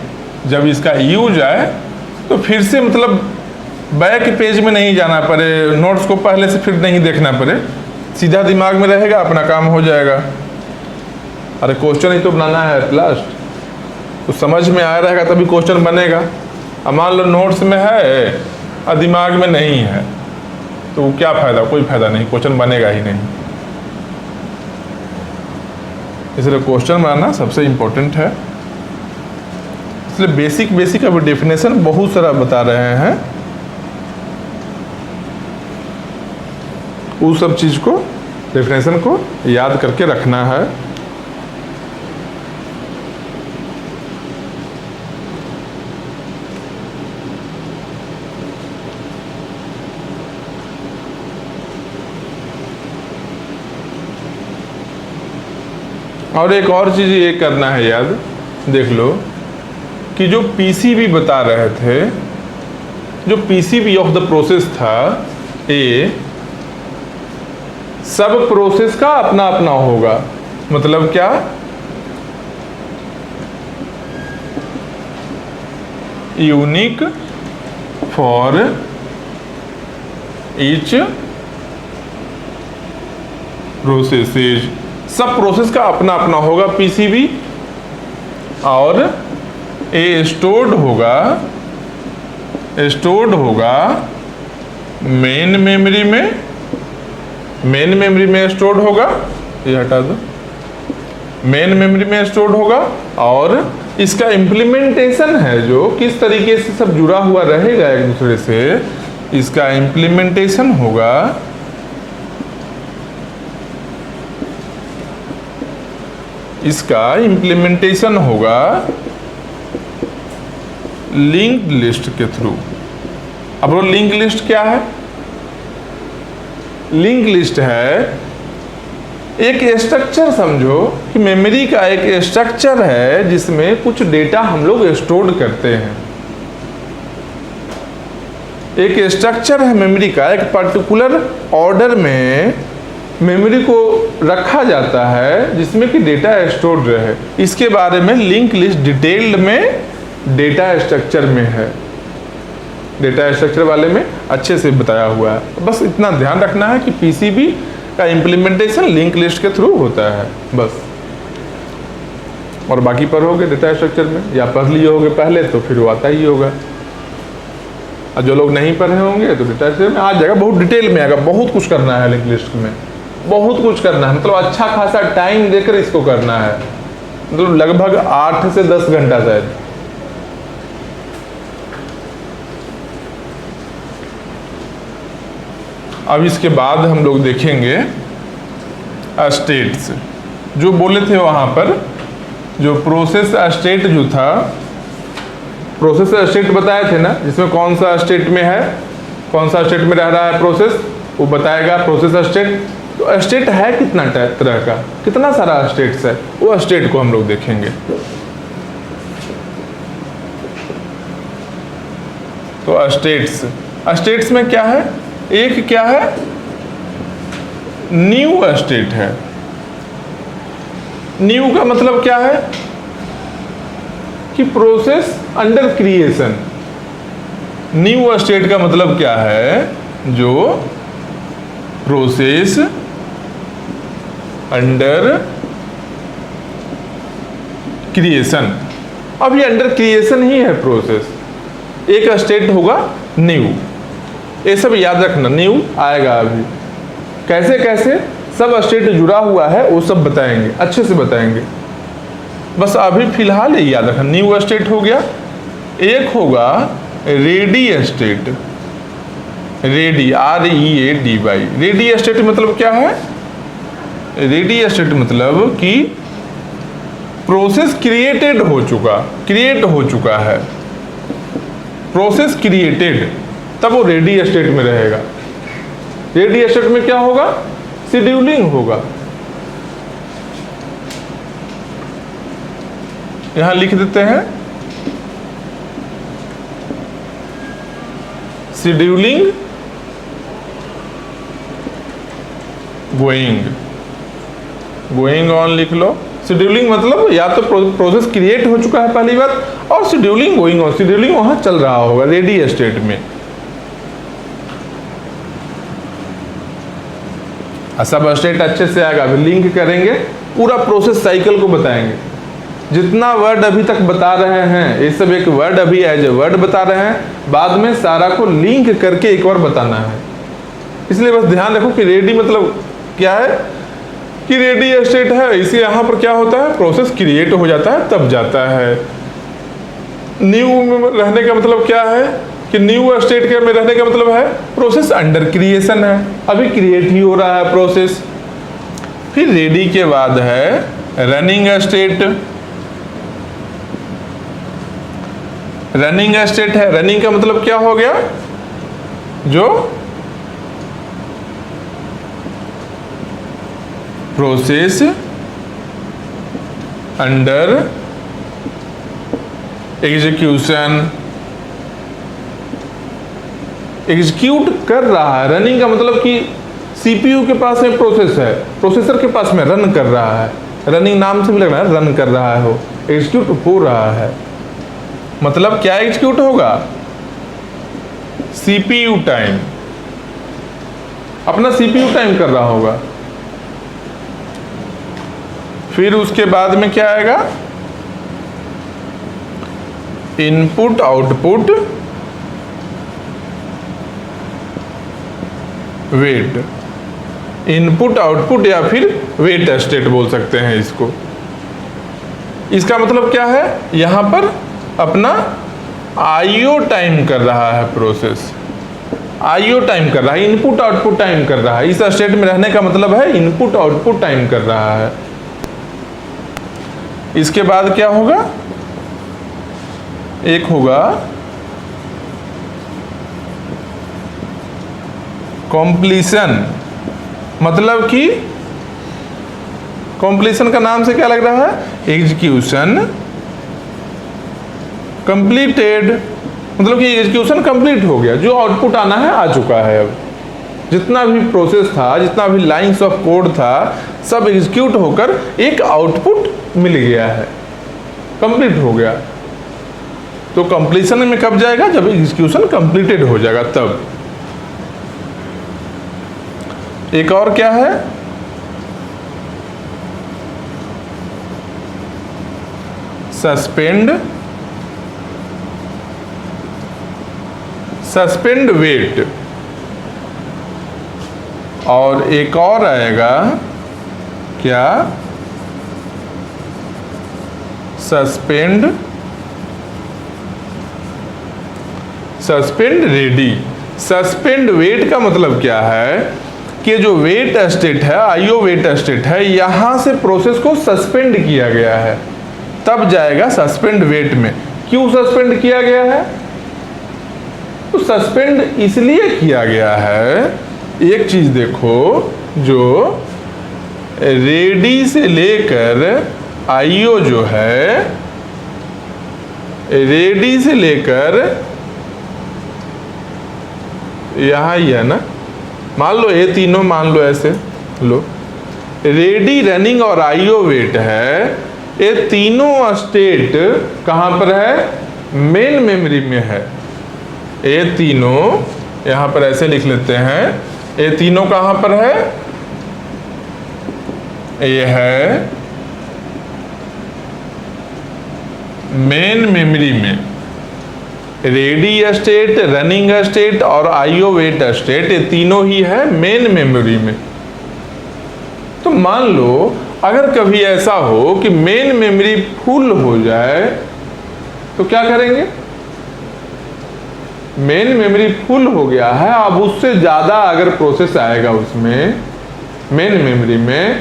जब इसका यूज आए तो फिर से मतलब बैक पेज में नहीं जाना पड़े, नोट्स को पहले से फिर नहीं देखना पड़े, सीधा दिमाग में रहेगा, अपना काम हो जाएगा। अरे क्वेश्चन ही तो बनाना है एट लास्ट, तो समझ में आ रहेगा तभी क्वेश्चन बनेगा। अब मान लो नोट्स में है और दिमाग में नहीं है तो क्या फायदा? कोई फायदा नहीं, क्वेश्चन बनेगा ही नहीं। इसलिए क्वेश्चन बनाना सबसे इम्पोर्टेंट है। इसलिए बेसिक अब डेफिनेशन बहुत सारा बता रहे हैं, उस सब चीज को डेफिनेशन को याद करके रखना है। और एक और चीज ये करना है याद, देख लो कि जो पीसीबी बता रहे थे, जो पीसीबी ऑफ द प्रोसेस था, ये सब प्रोसेस का अपना अपना होगा। मतलब क्या? यूनिक फॉर ईच प्रोसेसेज, सब प्रोसेस का अपना अपना होगा पीसीबी। और ये स्टोर्ड होगा मेन मेमोरी में, मेन मेमोरी में स्टोर्ड होगा, ये हटा दो, मेन मेमोरी में स्टोर्ड होगा। और इसका इम्प्लीमेंटेशन है जो किस तरीके से सब जुड़ा हुआ रहेगा एक दूसरे से, इसका इम्प्लीमेंटेशन होगा लिंक्ड लिस्ट के थ्रू। अब वो लिंक लिस्ट क्या है? लिंक लिस्ट है एक स्ट्रक्चर, समझो कि मेमोरी का एक स्ट्रक्चर है जिसमें कुछ डेटा हम लोग स्टोर करते हैं। एक स्ट्रक्चर है मेमोरी का, एक पर्टिकुलर ऑर्डर में मेमोरी को रखा जाता है जिसमें कि डेटा स्टोर्ड रहे। इसके बारे में लिंक लिस्ट डिटेल्ड में डेटा स्ट्रक्चर में है, डेटा स्ट्रक्चर वाले में अच्छे से बताया हुआ है। बस इतना ध्यान रखना है कि पीसीबी का इम्प्लीमेंटेशन लिंक लिस्ट के थ्रू होता है बस। और बाकी पढ़ोगे डेटा स्ट्रक्चर में, या पढ़ लिए होगे पहले तो फिर वो आता ही होगा। और जो लोग नहीं पढ़े होंगे तो डेटा स्ट्रक्चर में आ जाएगा, बहुत डिटेल में आएगा। बहुत कुछ करना है लिंक लिस्ट में, बहुत कुछ करना है, मतलब अच्छा खासा टाइम देकर इसको करना है, मतलब लगभग 8 से 10 घंटा शायद। अब इसके बाद हम लोग देखेंगे स्टेट्स। जो बोले थे वहां पर, जो प्रोसेस स्टेट जो था, प्रोसेस स्टेट बताए थे ना, जिसमें कौन सा स्टेट में है, कौन सा स्टेट में रह रहा है प्रोसेस, वो बताएगा प्रोसेस स्टेट। तो स्टेट है कितना तरह का, कितना सारा स्टेट्स है, वो स्टेट को हम लोग देखेंगे। तो स्टेट्स में क्या है, एक क्या है, न्यू स्टेट है। न्यू का मतलब क्या है कि process under creation. New state का मतलब क्या है, जो प्रोसेस अंडर क्रिएशन। अब ये अंडर क्रिएशन ही है प्रोसेस। एक स्टेट होगा न्यू, ये सब याद रखना, न्यू आएगा अभी। कैसे कैसे सब स्टेट जुड़ा हुआ है वो सब बताएंगे, अच्छे से बताएंगे। बस अभी फिलहाल ये याद रखना, न्यू स्टेट हो गया। एक होगा ready state, ready READY। Ready state मतलब क्या है, रेडी स्टेट मतलब कि प्रोसेस क्रिएटेड हो चुका, क्रिएट हो चुका है, प्रोसेस क्रिएटेड, तब वो रेडी स्टेट में रहेगा। रेडी स्टेट में क्या होगा, शेड्यूलिंग होगा। यहां लिख देते हैं शेड्यूलिंग गोइंग ऑन लिख लो। शेड्यूलिंग मतलब या तो प्रोसेस क्रिएट हो चुका है पहली बार, और शेड्यूलिंग गोइंग ऑन, शेड्यूलिंग वहां चल रहा होगा रेडी स्टेट में। सब स्टेट अच्छे से आएगा, अभी लिंक करेंगे, पूरा प्रोसेस साइकिल को बताएंगे। जितना वर्ड अभी तक बता रहे हैं ये सब एक वर्ड अभी एज ए वर्ड बता रहे हैं, बाद में सारा को लिंक करके एक बार बताना है। इसलिए बस ध्यान रखो कि रेडी मतलब क्या है, कि रेडी स्टेट है, इसी यहाँ पर क्या होता है, प्रोसेस क्रिएट हो जाता है तब जाता है। न्यू में रहने का मतलब क्या है, कि न्यू स्टेट के में रहने का मतलब है प्रोसेस अंडर क्रिएशन है, अभी क्रिएट ही हो रहा है प्रोसेस। फिर रेडी के बाद है रनिंग स्टेट। रनिंग स्टेट है, रनिंग का मतलब क्या हो गया, जो प्रोसेस अंडर एग्जीक्यूशन, एग्जीक्यूट कर रहा है। रनिंग का मतलब कि सीपीयू के पास में प्रोसेस है, प्रोसेसर के पास में रन कर रहा है, रनिंग नाम से भी लग रहा है, रन कर रहा है, वो एग्जीक्यूट हो रहा है। मतलब क्या एग्जीक्यूट होगा, सीपीयू टाइम, अपना सीपीयू टाइम कर रहा होगा। फिर उसके बाद में क्या आएगा, input output wait, input output या फिर वेट स्टेट बोल सकते हैं इसको। इसका मतलब क्या है, यहां पर अपना आईओ टाइम कर रहा है प्रोसेस, आईओ टाइम कर रहा है, इनपुट आउटपुट टाइम कर रहा है। इस स्टेट में रहने का मतलब है इनपुट आउटपुट टाइम कर रहा है। इसके बाद क्या होगा, एक होगा कॉम्प्लीशन, मतलब कि कॉम्प्लीशन का नाम से क्या लग रहा है, एग्जीक्यूशन कंप्लीटेड, मतलब कि एग्जीक्यूशन कंप्लीट हो गया, जो आउटपुट आना है आ चुका है। अब जितना भी प्रोसेस था, जितना भी लाइंस ऑफ कोड था, सब एग्जीक्यूट होकर एक आउटपुट मिल गया है, कंप्लीट हो गया। तो कंप्लीशन में कब जाएगा, जब एग्जीक्यूशन कंप्लीटेड हो जाएगा तब। एक और क्या है, सस्पेंड वेट, और एक और आएगा क्या, सस्पेंड रेडी। सस्पेंड वेट का मतलब क्या है कि जो वेट स्टेट है, आईओ वेट स्टेट है, यहां से प्रोसेस को सस्पेंड किया गया है, तब जाएगा सस्पेंड वेट में। क्यों सस्पेंड किया गया है? तो सस्पेंड इसलिए किया गया है, एक चीज देखो, जो रेडी से लेकर आईओ जो है, रेडी से लेकर यहां ही है ना, मान लो ये तीनों, मान लो ऐसे लो, रेडी, रनिंग और आईओ वेट है, ये तीनों स्टेट कहां पर है? मेन मेमोरी में है। ये तीनों यहां पर ऐसे लिख लेते हैं, ये तीनों कहां पर है? ये है मेन मेमोरी में। रेडी स्टेट, रनिंग स्टेट और आईओ वेट स्टेट, ये तीनों ही है मेन मेमोरी में। तो मान लो अगर कभी ऐसा हो कि मेन मेमोरी फुल हो जाए तो क्या करेंगे? मेन मेमोरी फुल हो गया है, अब उससे ज़्यादा अगर प्रोसेस आएगा उसमें मेन मेमोरी में,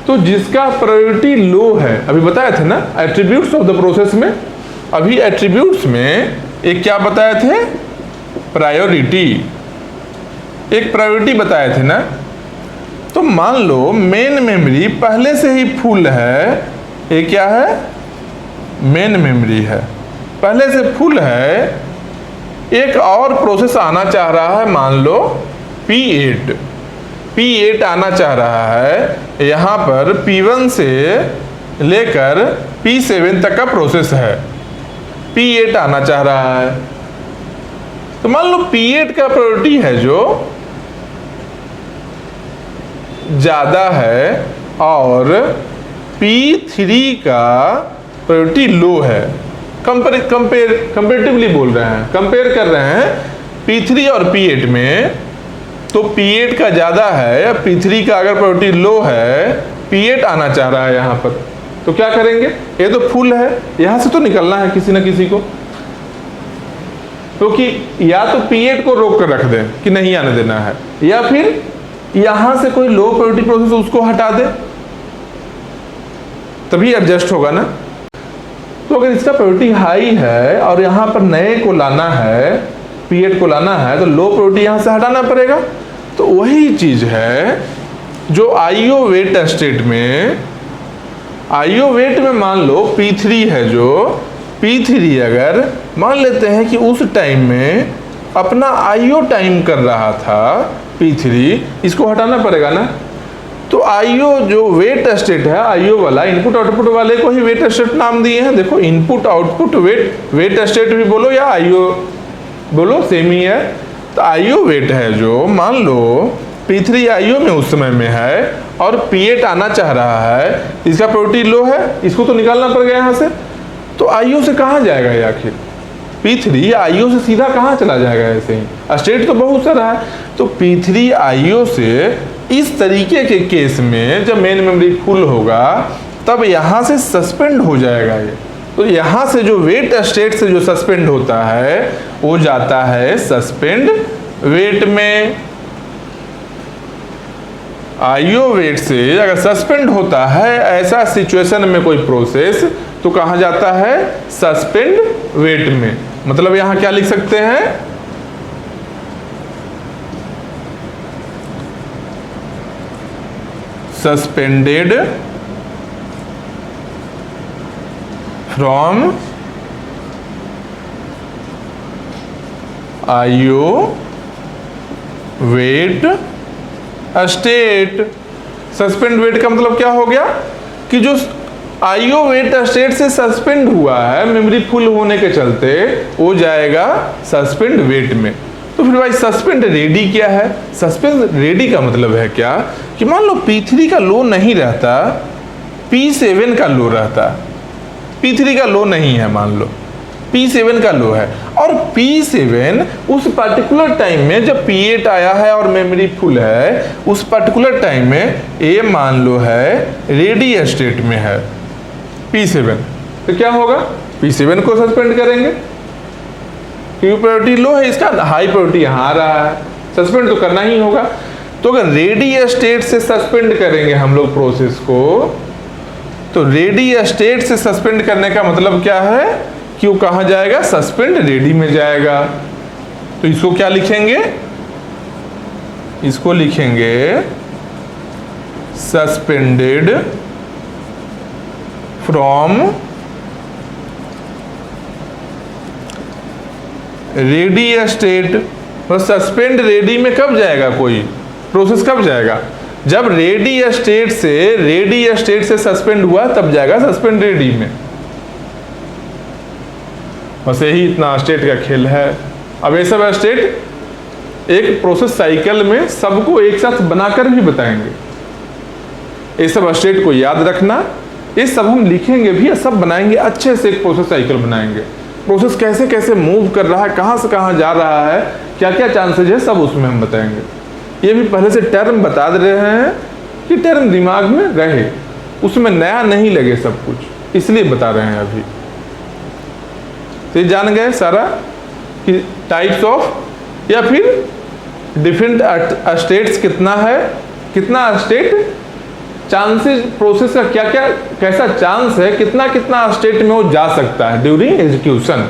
तो जिसका प्रायोरिटी लो है, अभी बताए थे ना एट्रीब्यूट्स ऑफ द प्रोसेस में, अभी एट्रीब्यूट्स में एक क्या बताए थे? प्रायोरिटी, एक प्रायोरिटी बताए थे ना। तो मान लो मेन मेमोरी पहले से ही फुल है, ये क्या है? मेन मेमोरी है, पहले से फुल है, एक और प्रोसेस आना चाह रहा है, मान लो P8 आना चाह रहा है, यहाँ पर P1 से लेकर P7 तक का प्रोसेस है, P8 आना चाह रहा है। तो मान लो P8 का प्रायोरिटी है जो ज़्यादा है और P3 का प्रायोरिटी लो है। कंपेरेटिवली बोल रहे हैं, कंपेयर कर रहे हैं P3 और P8 में, तो P8 का ज़्यादा है, P3 का अगर प्रायोरिटी लो है, P8 आना चाह रहा है यहाँ पर, तो क्या करेंगे? ये तो फुल है, यहाँ से तो निकलना है किसी न किसी को, क्योंकि या तो P8 को रोक कर रख दें कि नहीं आने देना है, या फिर यहाँ से कोई लो प्रायोरिटी प्रोसेस उसको हटा दे, तभी एडजस्ट होगा ना। तो अगर इसका प्रायोरिटी हाई है और यहाँ पर नए को लाना है, P8 को लाना है, तो लो प्रायोरिटी यहाँ से हटाना पड़ेगा। तो वही चीज है जो आईओ वेट स्टेट में, आईओ वेट में मान लो P3 है, जो P3 अगर मान लेते हैं कि उस टाइम में अपना आईओ टाइम कर रहा था P3, इसको हटाना पड़ेगा ना। तो आईओ जो वेट स्टेट है, आईओ वाला, इनपुट आउटपुट वाले को ही वेट स्टेट नाम दिए हैं। देखो इनपुट आउटपुट वेट स्टेट भी बोलो या आईओ बोलो, सेम ही है। तो आईओ वेट है जो, मान लो P3 आईओ में उस समय में है और P8 आना चाह रहा है, इसका प्रायोरिटी लो है, इसको तो निकालना पड़ गया यहाँ से। तो आईओ से कहाँ जाएगा ये आखिर? P3 आईओ से सीधा कहाँ चला जाएगा? ऐसे ही स्टेट तो बहुत सारा है। तो P3 आईओ से इस तरीके के केस में जब मेन मेमोरी फुल होगा तब यहाँ से सस्पेंड हो जाएगा ये। तो यहाँ से जो वेट स्टेट से जो सस्पेंड होता है वो जाता है सस्पेंड वेट में। आईओ वेट से अगर सस्पेंड होता है ऐसा सिचुएशन में कोई प्रोसेस, तो कहाँ जाता है? सस्पेंड वेट में। मतलब यहाँ क्या लिख सकते हैं? Suspended from IO wait state. Suspend wait का मतलब क्या हो गया कि जो आईओ वेट स्टेट से सस्पेंड हुआ है मेमोरी फुल होने के चलते, वो जाएगा सस्पेंड वेट में। तो फिर भाई सस्पेंड रेडी क्या है? सस्पेंड रेडी का मतलब है क्या कि मान लो P3 का लो नहीं रहता, P7 का लो रहता, P3 का लो नहीं है, मान लो P7 का लो है, और P7 उस पर्टिकुलर टाइम में जब P8 आया है और मेमोरी फुल है, उस पर्टिकुलर टाइम में A मान लो है रेडी स्टेट में है P7, तो क्या होगा, P7 को सस्पेंड करेंगे क्योंकि प्रायोरिटी लो है, इसका हाई प्रायोरिटी यहाँ आ रहा है, सस्पेंड तो करना ही होगा। तो अगर रेडी स्टेट से सस्पेंड करेंगे हम लोग प्रोसेस को, तो रेडी स्टेट से सस्पेंड करने का मतलब क्या है कि वो कहाँ जाएगा, सस्पेंड रेडी में जाएगा। तो इसको क्या लिखेंगे, इसको लिखेंगे सस्पेंडेड फ्रॉम रेडी स्टेट। तो सस्पेंड रेडी में कब जाएगा, कोई प्रोसेस कब जाएगा, जब रेडी स्टेट से सस्पेंड हुआ तब जाएगा सस्पेंड रेडी में। बस यही इतना स्टेट का खेल है। अब ये सब स्टेट एक प्रोसेस साइकिल में सबको एक साथ बनाकर भी बताएंगे। ये सब स्टेट को याद रखना, ये सब हम लिखेंगे भी, सब बनाएंगे, अच्छे से एक प्रोसेस साइकिल बनाएंगे। प्रोसेस कैसे कैसे मूव कर रहा है, कहाँ से कहाँ जा रहा है, क्या क्या चांसेज है, सब उसमें हम बताएंगे। ये भी पहले से टर्म बता दे रहे हैं कि टर्म दिमाग में रहे, उसमें नया नहीं लगे सब कुछ, इसलिए बता रहे हैं अभी। तो ये जान गए सारा कि टाइप्स ऑफ या फिर डिफरेंट स्टेट्स कितना है, कितना स्टेट चांसेस, प्रोसेस का क्या क्या कैसा चांस है, कितना कितना स्टेट में वो जा सकता है ड्यूरिंग एग्जीक्यूशन।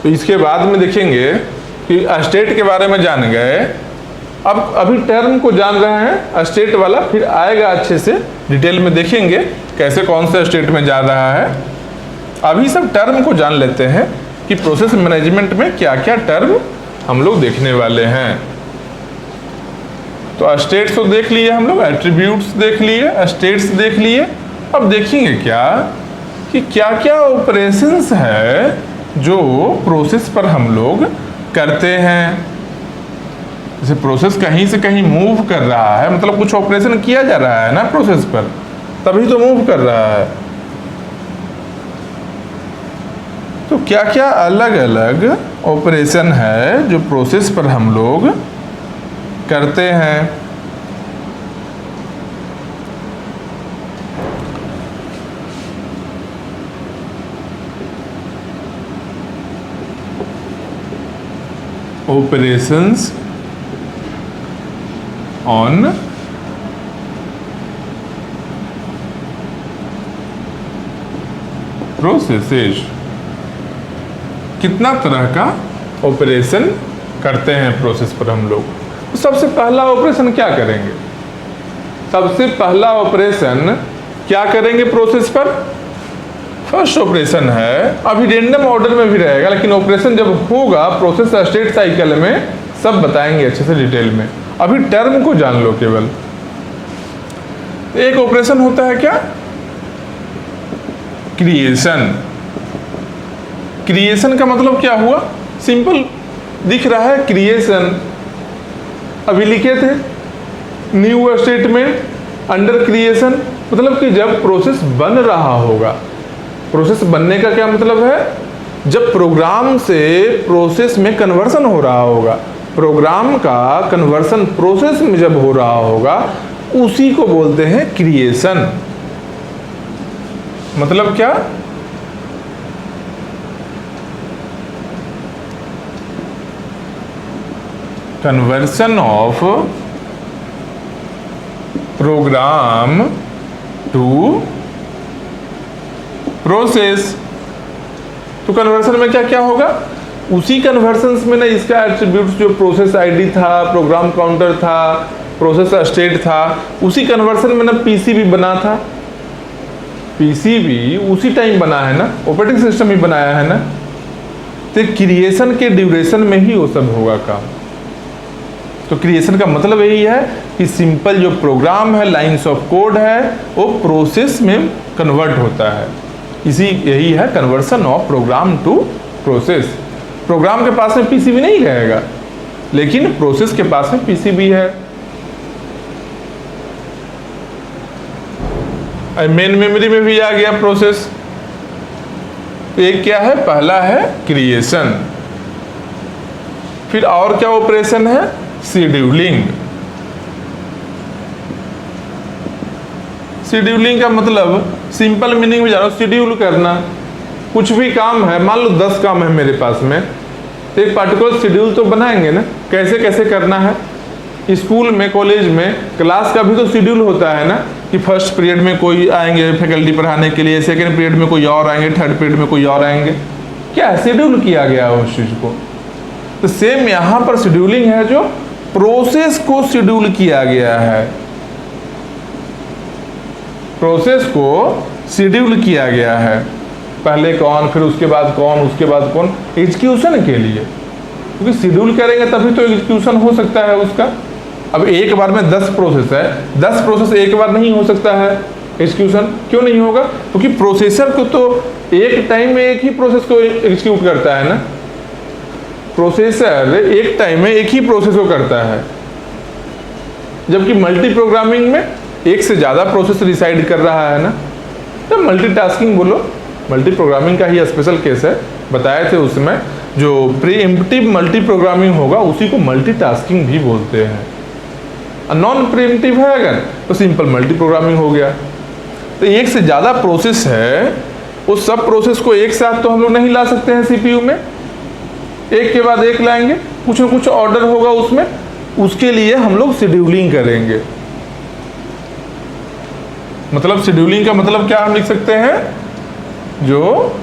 तो इसके बाद में देखेंगे कि स्टेट के बारे में जान गए, अब अभी टर्म को जान रहे हैं स्टेट वाला, फिर आएगा अच्छे से डिटेल में देखेंगे कैसे कौन से स्टेट में जा रहा है। अभी सब टर्म को जान लेते हैं कि प्रोसेस मैनेजमेंट में क्या क्या टर्म हम लोग देखने वाले हैं। तो स्टेट्स तो देख लिए हम लोग, एट्रीब्यूट्स देख लिए, स्टेट्स देख लिए। अब देखेंगे क्या कि क्या क्या ऑपरेशंस है जो प्रोसेस पर हम लोग करते हैं। जैसे प्रोसेस कहीं से कहीं मूव कर रहा है, मतलब कुछ ऑपरेशन किया जा रहा है ना प्रोसेस पर, तभी तो मूव कर रहा है। तो क्या क्या अलग अलग ऑपरेशन है जो प्रोसेस पर हम लोग करते हैं। ऑपरेशंस ऑन प्रोसेसेस, कितना तरह का ऑपरेशन करते हैं प्रोसेस पर हम लोग। तो सबसे पहला ऑपरेशन क्या करेंगे, सबसे पहला ऑपरेशन क्या करेंगे प्रोसेस पर, फर्स्ट ऑपरेशन है, अभी रेंडम ऑर्डर में भी रहेगा, लेकिन ऑपरेशन जब होगा प्रोसेस स्टेट साइकिल में सब बताएंगे अच्छे से डिटेल में। अभी टर्म को जान लो केवल। एक ऑपरेशन होता है क्या, क्रिएशन। क्रिएशन का मतलब क्या हुआ, सिंपल दिख रहा है क्रिएशन, अभी लिखे थे न्यू स्टेटमेंट अंडर क्रिएशन, मतलब कि जब प्रोसेस बन रहा होगा। प्रोसेस बनने का क्या मतलब है, जब प्रोग्राम से प्रोसेस में कन्वर्सन हो रहा होगा, प्रोग्राम का कन्वर्सन प्रोसेस में जब हो रहा होगा, उसी को बोलते हैं क्रिएशन। मतलब क्या, conversion of program to process. तो कन्वर्सन में क्या क्या होगा, उसी कन्वर्सन्स में ना इसका एट्रीब्यूट्स जो प्रोसेस आईडी था, प्रोग्राम काउंटर था, प्रोसेस स्टेट था, उसी कन्वर्सन में ना पीसीबी बना था। पीसीबी उसी टाइम बना है ना, ऑपरेटिंग सिस्टम ही बनाया है ना। तो क्रिएशन के ड्यूरेशन में ही वो सब होगा काम। तो क्रिएशन का मतलब यही है कि सिंपल जो प्रोग्राम है, लाइंस ऑफ कोड है, वो प्रोसेस में कन्वर्ट होता है। इसी यही है conversion of program to process. Program के पास में पीसीबी नहीं रहेगा, लेकिन प्रोसेस के पास में पीसीबी है। मेन मेमोरी में भी आ गया प्रोसेस। तो एक क्या है, पहला है क्रिएशन, फिर और क्या ऑपरेशन है, शेड्यूलिंग। शेड्यूलिंग का मतलब सिंपल मीनिंग में जा रहा हूं, शेड्यूल करना। कुछ भी काम है, मान लो 10 काम है मेरे पास में, तो एक पार्टिकुलर शेड्यूल तो बनाएंगे ना, कैसे कैसे करना है। स्कूल में, कॉलेज में क्लास का भी तो शेड्यूल होता है ना, कि फर्स्ट पीरियड में कोई आएंगे फैकल्टी पढ़ाने के लिए, सेकेंड पीरियड में कोई और आएंगे, थर्ड पीरियड में कोई और आएंगे, क्या शेड्यूल किया गया है उस चीज को। तो सेम यहाँ पर शेड्यूलिंग है, जो प्रोसेस को शेड्यूल किया गया है, प्रोसेस को शेड्यूल किया गया है, पहले कौन, फिर उसके बाद कौन, उसके बाद कौन, एग्जीक्यूशन के लिए। क्योंकि शेड्यूल करेंगे तभी तो एग्जीक्यूशन हो सकता है उसका। अब एक बार में 10 प्रोसेस है, 10 प्रोसेस एक बार नहीं हो सकता है एग्जीक्यूशन। क्यों नहीं होगा, क्योंकि प्रोसेसर को तो एक टाइम में एक ही प्रोसेस को एग्जीक्यूट करता है ना, प्रोसेसर एक टाइम में एक ही प्रोसेस को करता है, जबकि मल्टी प्रोग्रामिंग में एक से ज्यादा प्रोसेस रिसाइड कर रहा है ना। तो मल्टीटास्किंग बोलो, मल्टी प्रोग्रामिंग का ही स्पेशल केस है, बताए थे उसमें। जो प्रीएम्प्टिव मल्टी प्रोग्रामिंग होगा उसी को मल्टीटास्किंग भी बोलते हैं। नॉन प्रीएम्प्टिव है अगर, तो सिंपल मल्टी प्रोग्रामिंग हो गया। तो एक से ज्यादा प्रोसेस है, उस सब प्रोसेस को एक साथ तो हम लोग नहीं ला सकते हैं सीपीयू में, एक के बाद एक लाएंगे, कुछ न कुछ ऑर्डर होगा उसमें, उसके लिए हम लोग शेड्यूलिंग करेंगे। मतलब शेड्यूलिंग का मतलब क्या हम लिख सकते हैं, जो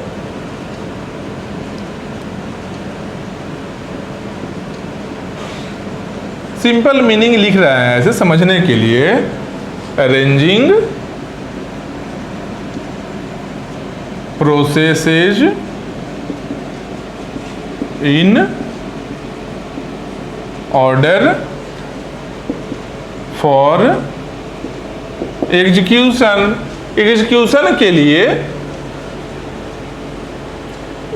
सिंपल मीनिंग लिख रहा है ऐसे समझने के लिए, arranging processes in order for execution. Execution के लिए,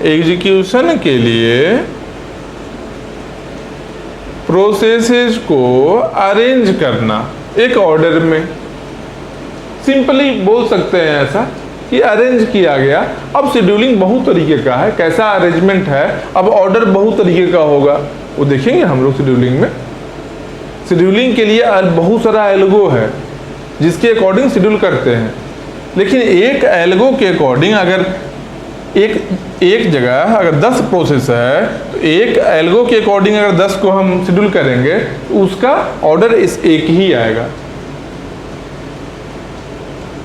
एग्जीक्यूशन के लिए प्रोसेसेस को अरेंज करना एक ऑर्डर में। सिंपली बोल सकते हैं ऐसा कि अरेंज किया गया। अब शेड्यूलिंग बहुत तरीके का है, कैसा अरेंजमेंट है, अब ऑर्डर बहुत तरीके का होगा, वो देखेंगे हम लोग शेड्यूलिंग में। शेड्यूलिंग के लिए बहुत सारा एल्गो है जिसके अकॉर्डिंग शेड्यूल करते हैं, लेकिन एक एल्गो के अकॉर्डिंग अगर एक जगह अगर 10 प्रोसेस है, तो एक एल्गो के अकॉर्डिंग अगर 10 को हम शेड्यूल करेंगे तो उसका ऑर्डर इस एक ही आएगा।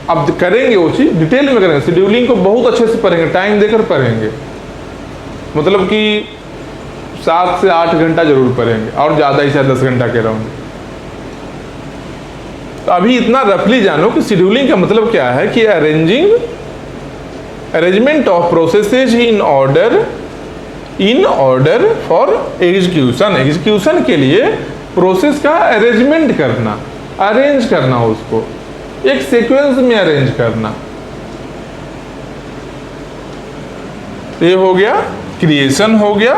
अब करेंगे वो चीज डिटेल में करेंगे, शेड्यूलिंग को बहुत अच्छे से पढ़ेंगे, टाइम देकर पढ़ेंगे, मतलब कि 7 से 8 घंटा जरूर पढ़ेंगे, और ज़्यादा ही शायद 10 घंटा कह रहा हूँ। तो अभी इतना रफली जानो कि शेड्यूलिंग का मतलब क्या है, कि arrangement of processes in order for execution. Execution के लिए प्रोसेस का अरेंजमेंट करना, अरेंज करना, उसको एक सीक्वेंस में अरेंज करना। ये हो गया क्रिएशन, हो गया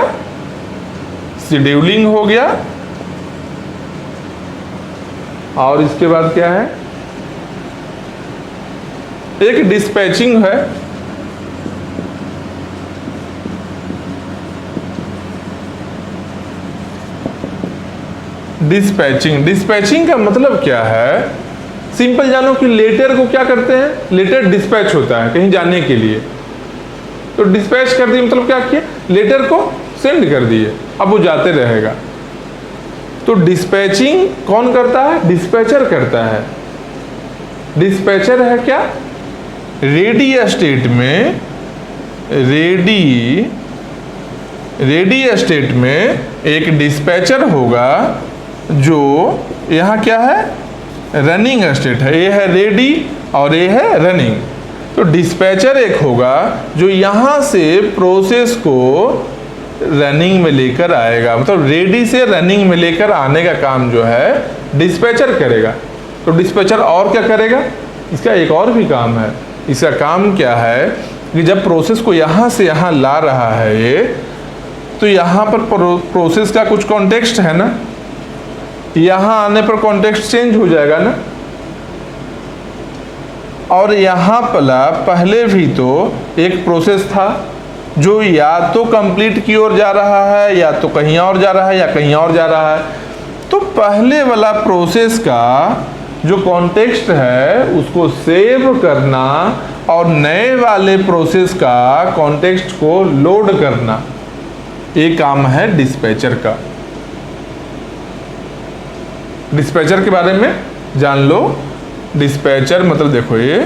शेड्यूलिंग, हो गया, और इसके बाद क्या है, एक डिस्पैचिंग है। डिस्पैचिंग का मतलब क्या है, सिंपल जानो कि लेटर को क्या करते हैं, लेटर डिस्पैच होता है कहीं जाने के लिए, तो डिस्पैच कर दिए मतलब क्या किया, लेटर को सेंड कर दिए, अब वो जाते रहेगा। तो डिस्पैचिंग कौन करता है, डिस्पैचर करता है। डिस्पैचर है क्या, रेडी स्टेट में एक डिस्पैचर होगा, जो यहाँ क्या है, रनिंग स्टेट है, ये है रेडी और ये है रनिंग। तो डिस्पैचर एक होगा जो यहाँ से प्रोसेस को रनिंग में लेकर आएगा, मतलब रेडी से रनिंग में लेकर आने का काम जो है डिस्पैचर करेगा। तो डिस्पैचर और क्या करेगा, इसका एक और भी काम है। इसका काम क्या है कि जब प्रोसेस को यहाँ से यहाँ ला रहा है ये, तो यहाँ पर प्रोसेस का कुछ कॉन्टेक्स्ट है ना, यहाँ आने पर कॉन्टेक्स्ट चेंज हो जाएगा ना। और यहाँ पहले भी तो एक प्रोसेस था जो या तो कंप्लीट की ओर जा रहा है या तो कहीं और जा रहा है या कहीं और जा रहा है। तो पहले वाला प्रोसेस का जो कॉन्टेक्स्ट है उसको सेव करना और नए वाले प्रोसेस का कॉन्टेक्स्ट को लोड करना, ये काम है डिस्पैचर का। डिस्पैचर के बारे में जान लो। डिस्पैचर मतलब देखो, ये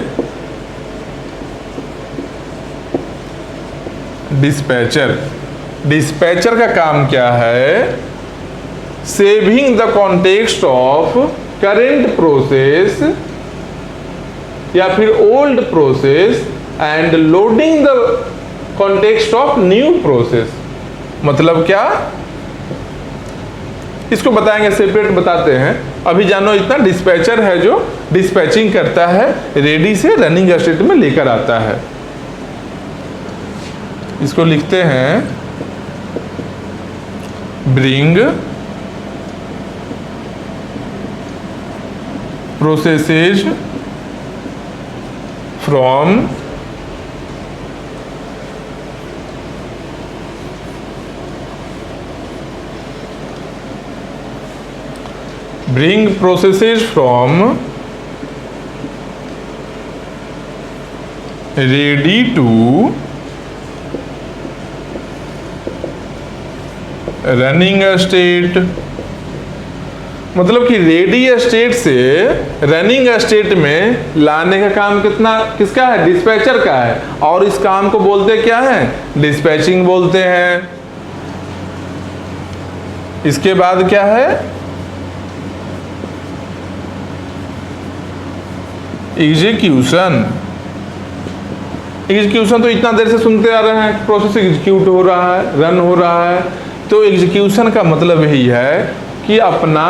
डिस्पैचर का काम क्या है? Saving the context of current process या फिर old process and loading the context of new process. मतलब क्या, इसको बताएंगे, सेपरेट बताते हैं। अभी जानो इतना, डिस्पैचर है जो डिस्पैचिंग करता है, रेडी से रनिंग स्टेट में लेकर आता है। इसको लिखते हैं bring processes from ready to running state. मतलब कि रेडी स्टेट से रनिंग स्टेट में लाने का काम किसका है? डिस्पैचर का है। और इस काम को बोलते क्या है? डिस्पैचिंग बोलते हैं। इसके बाद क्या है? एग्जीक्यूशन। एग्जीक्यूशन तो इतना देर से सुनते आ रहे हैं, प्रोसेस एग्जीक्यूट हो रहा है, रन हो रहा है। तो एग्जीक्यूशन का मतलब यही है कि अपना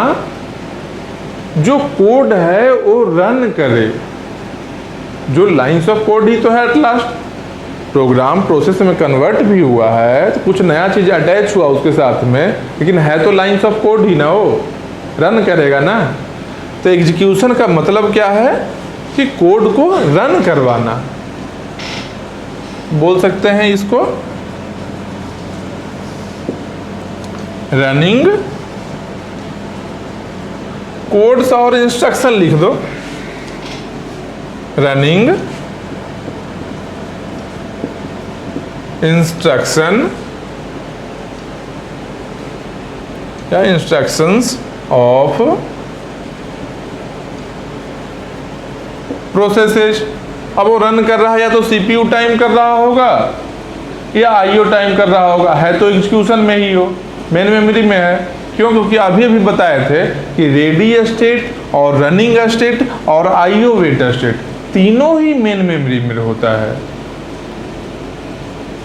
जो कोड है वो रन करे। जो लाइंस ऑफ कोड ही तो है एट लास्ट। प्रोग्राम प्रोसेस में कन्वर्ट भी हुआ है तो कुछ नया चीज अटैच हुआ उसके साथ में, लेकिन है तो लाइंस ऑफ कोड ही ना, वो रन करेगा ना। तो एग्जीक्यूशन का मतलब क्या है? कि कोड को रन करवाना, बोल सकते हैं इसको रनिंग। कोड्स और इंस्ट्रक्शन लिख दो, रनिंग इंस्ट्रक्शन या इंस्ट्रक्शंस ऑफ प्रोसेसेस। अब वो रन कर रहा है या तो सीपीयू टाइम कर रहा होगा या आईओ टाइम कर रहा होगा, है तो एग्जीक्यूशन में ही हो, मेन मेमोरी में है। क्यों? क्योंकि अभी बताए थे कि रेडी स्टेट और रनिंग स्टेट और आईओ वेट स्टेट तीनों ही मेन मेमोरी में होता है।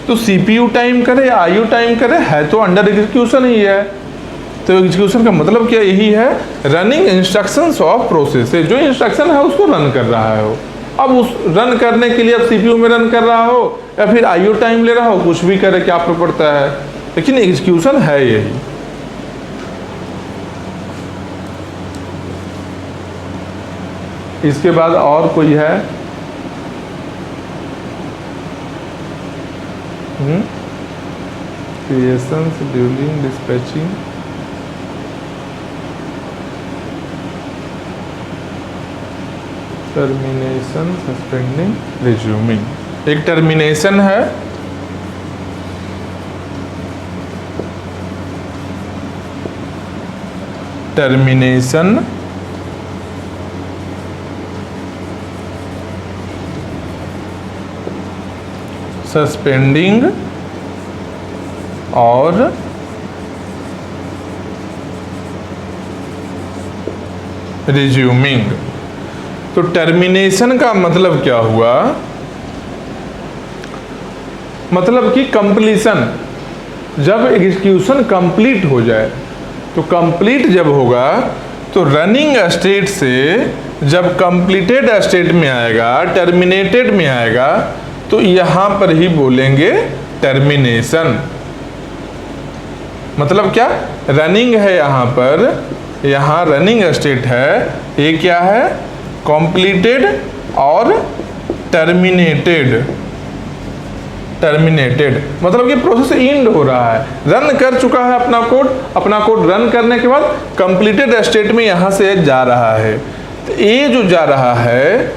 तो सीपीयू टाइम करे या आईओ टाइम करे, है तो अंडर एग्जीक्यूशन ही है। तो एग्जीक्यूशन का मतलब क्या? यही है, रनिंग इंस्ट्रक्शंस ऑफ प्रोसेस। जो इंस्ट्रक्शन है उसको रन कर रहा है वो। अब उस रन करने के लिए अब सीपीयू में रन कर रहा हो या फिर आईओ टाइम ले रहा हो, कुछ भी करे, क्या फर्क पड़ता है, लेकिन एग्जीक्यूशन है यही। इसके बाद और कोई है? Creation, scheduling, dispatching, termination, suspending, resuming. एक टर्मिनेशन है, टर्मिनेशन सस्पेंडिंग और रिज्यूमिंग। तो टर्मिनेशन का मतलब क्या हुआ? मतलब कि कंप्लीशन, जब एग्जीक्यूशन कंप्लीट हो जाए। तो कंप्लीट जब होगा तो रनिंग स्टेट से जब कंप्लीटेड स्टेट में आएगा, टर्मिनेटेड में आएगा, तो यहां पर ही बोलेंगे टर्मिनेशन। मतलब क्या? रनिंग है यहां पर, यहां रनिंग स्टेट है, ये क्या है? कंप्लीटेड और टर्मिनेटेड। मतलब कि प्रोसेस इंड हो रहा है, रन कर चुका है अपना कोड रन करने के बाद कंप्लीटेड स्टेट में यहां से जा रहा है। तो ये जो जा रहा है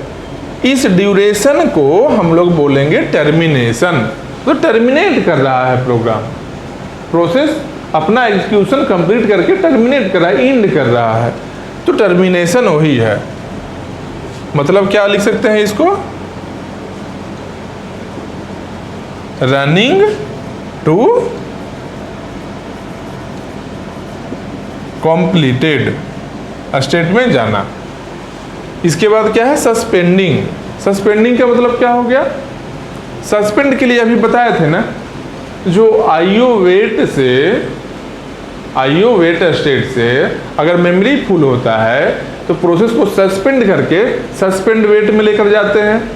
इस ड्यूरेशन को हम लोग बोलेंगे टर्मिनेशन। तो टर्मिनेट कर रहा है प्रोसेस अपना एग्जीक्यूशन कंप्लीट करके टर्मिनेट कर रहा है, इंड कर रहा है। तो टर्मिनेशन वही है। मतलब क्या लिख सकते हैं इसको, रनिंग टू कंप्लीटेड स्टेट में जाना। इसके बाद क्या है, सस्पेंडिंग का मतलब क्या हो गया, सस्पेंड के लिए अभी बताए थे ना, जो आईओ वेट स्टेट से अगर मेमोरी फुल होता है तो प्रोसेस को सस्पेंड करके सस्पेंड वेट में लेकर जाते हैं,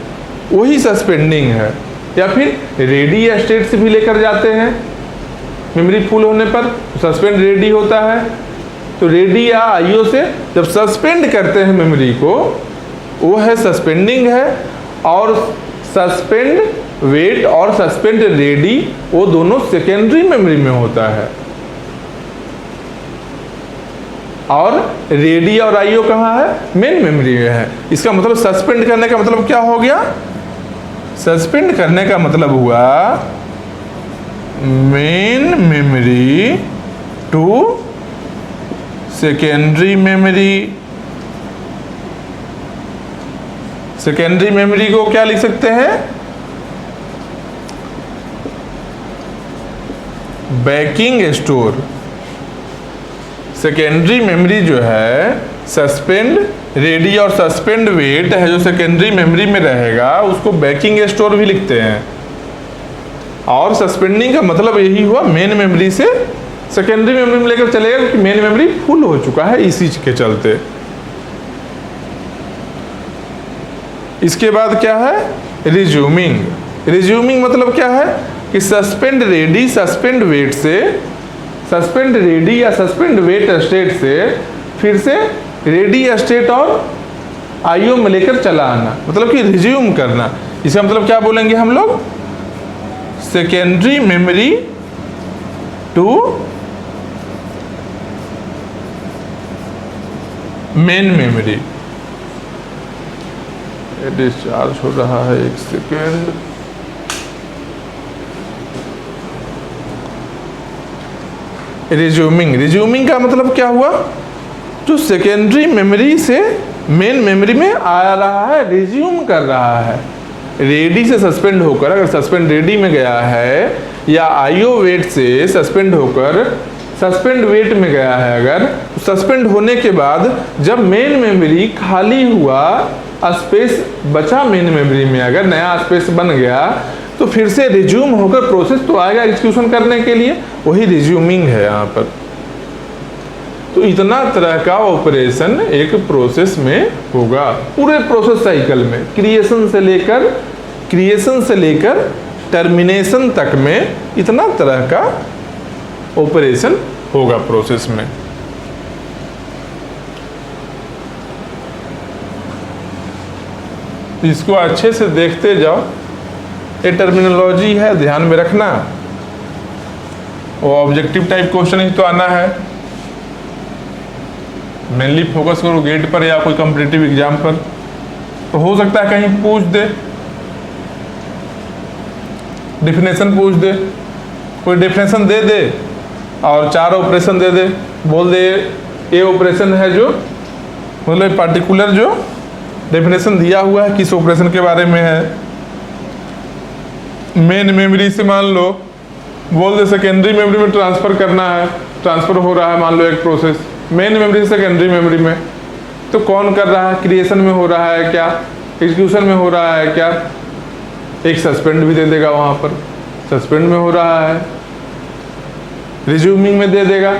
वही सस्पेंडिंग है। या फिर रेडी स्टेट से भी लेकर जाते हैं, मेमोरी फुल होने पर सस्पेंड रेडी होता है। तो रेडी या आईओ से जब सस्पेंड करते हैं मेमोरी को, वो है सस्पेंडिंग है। और सस्पेंड वेट और सस्पेंड रेडी वो दोनों सेकेंडरी मेमोरी में होता है। और रेडी और आईओ कहाँ है, मेन मेमोरी में है। इसका मतलब सस्पेंड करने का मतलब क्या हो गया, सस्पेंड करने का मतलब हुआ main memory to secondary memory. Secondary memory को क्या लिख सकते हैं, बैकिंग स्टोर। सेकेंडरी मेमोरी जो है सस्पेंड रेडी और सस्पेंड वेट है जो सेकेंडरी मेमोरी में रहेगा, उसको बैकिंग स्टोर भी लिखते हैं। और सस्पेंडिंग का मतलब यही हुआ मेन मेमोरी से सेकेंडरी मेमोरी में लेकर चलेगा, क्योंकि मेन मेमोरी फुल हो चुका है इसी के चलते। इसके बाद क्या है, रिज्यूमिंग मतलब क्या है कि सस्पेंड रेडी सस्पेंड वेट से, सस्पेंड रेडी या सस्पेंड वेट स्टेट से फिर से रेडी स्टेट और आईओ में लेकर चला आना, मतलब कि रिज्यूम करना। इसका मतलब क्या बोलेंगे हम लोग, secondary memory to main memory. Discharge हो रहा है, एक सेकेंड। रिज्यूमिंग का मतलब क्या हुआ, जो सेकेंडरी मेमोरी से मेन मेमोरी में आ रहा है, रिज्यूम कर रहा है। रेडी से सस्पेंड होकर अगर सस्पेंड रेडी में गया है, या आईओ वेट से सस्पेंड होकर सस्पेंड वेट में गया है, अगर सस्पेंड होने के बाद जब मेन मेमोरी खाली हुआ, स्पेस बचा मेन मेमोरी में, अगर नया स्पेस बन गया तो फिर से रिज्यूम होकर प्रोसेस तो आएगा एग्जीक्यूशन करने के लिए, वही रिज्यूमिंग है यहाँ पर। तो इतना तरह का ऑपरेशन एक प्रोसेस में होगा, पूरे प्रोसेस साइकिल में, क्रिएशन से लेकर टर्मिनेशन तक में इतना तरह का ऑपरेशन होगा प्रोसेस में। इसको अच्छे से देखते जाओ, ये टर्मिनोलॉजी है, ध्यान में रखना। वो ऑब्जेक्टिव टाइप क्वेश्चन ही तो आना है, मेनली फोकस करो गेट पर या कोई कॉम्पिटिटिव एग्जाम पर। तो हो सकता है कहीं पूछ दे, डेफिनेशन पूछ दे, कोई डेफिनेशन दे दे और 4 ऑपरेशन दे दे, बोल दे ये ऑपरेशन है, जो मतलब पार्टिकुलर जो डेफिनेशन दिया हुआ है किस ऑपरेशन के बारे में है। मेन मेमोरी से मान लो बोल दे सेकेंडरी मेमोरी में ट्रांसफर करना है, ट्रांसफर हो रहा है मान लो एक प्रोसेस मेन मेमोरी से सेकेंडरी मेमोरी में, तो कौन कर रहा है, क्रिएशन में हो रहा है क्या, एग्जीक्यूशन में हो रहा है क्या, एक सस्पेंड भी दे देगा वहाँ पर, सस्पेंड में हो रहा है, रिज्यूमिंग में दे देगा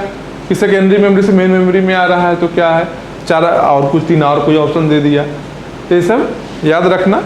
कि सेकेंडरी मेमोरी से मेन मेमोरी में आ रहा है, तो क्या है 4 और कुछ 3 और कोई ऑप्शन दे दिया। तो ये सब याद रखना।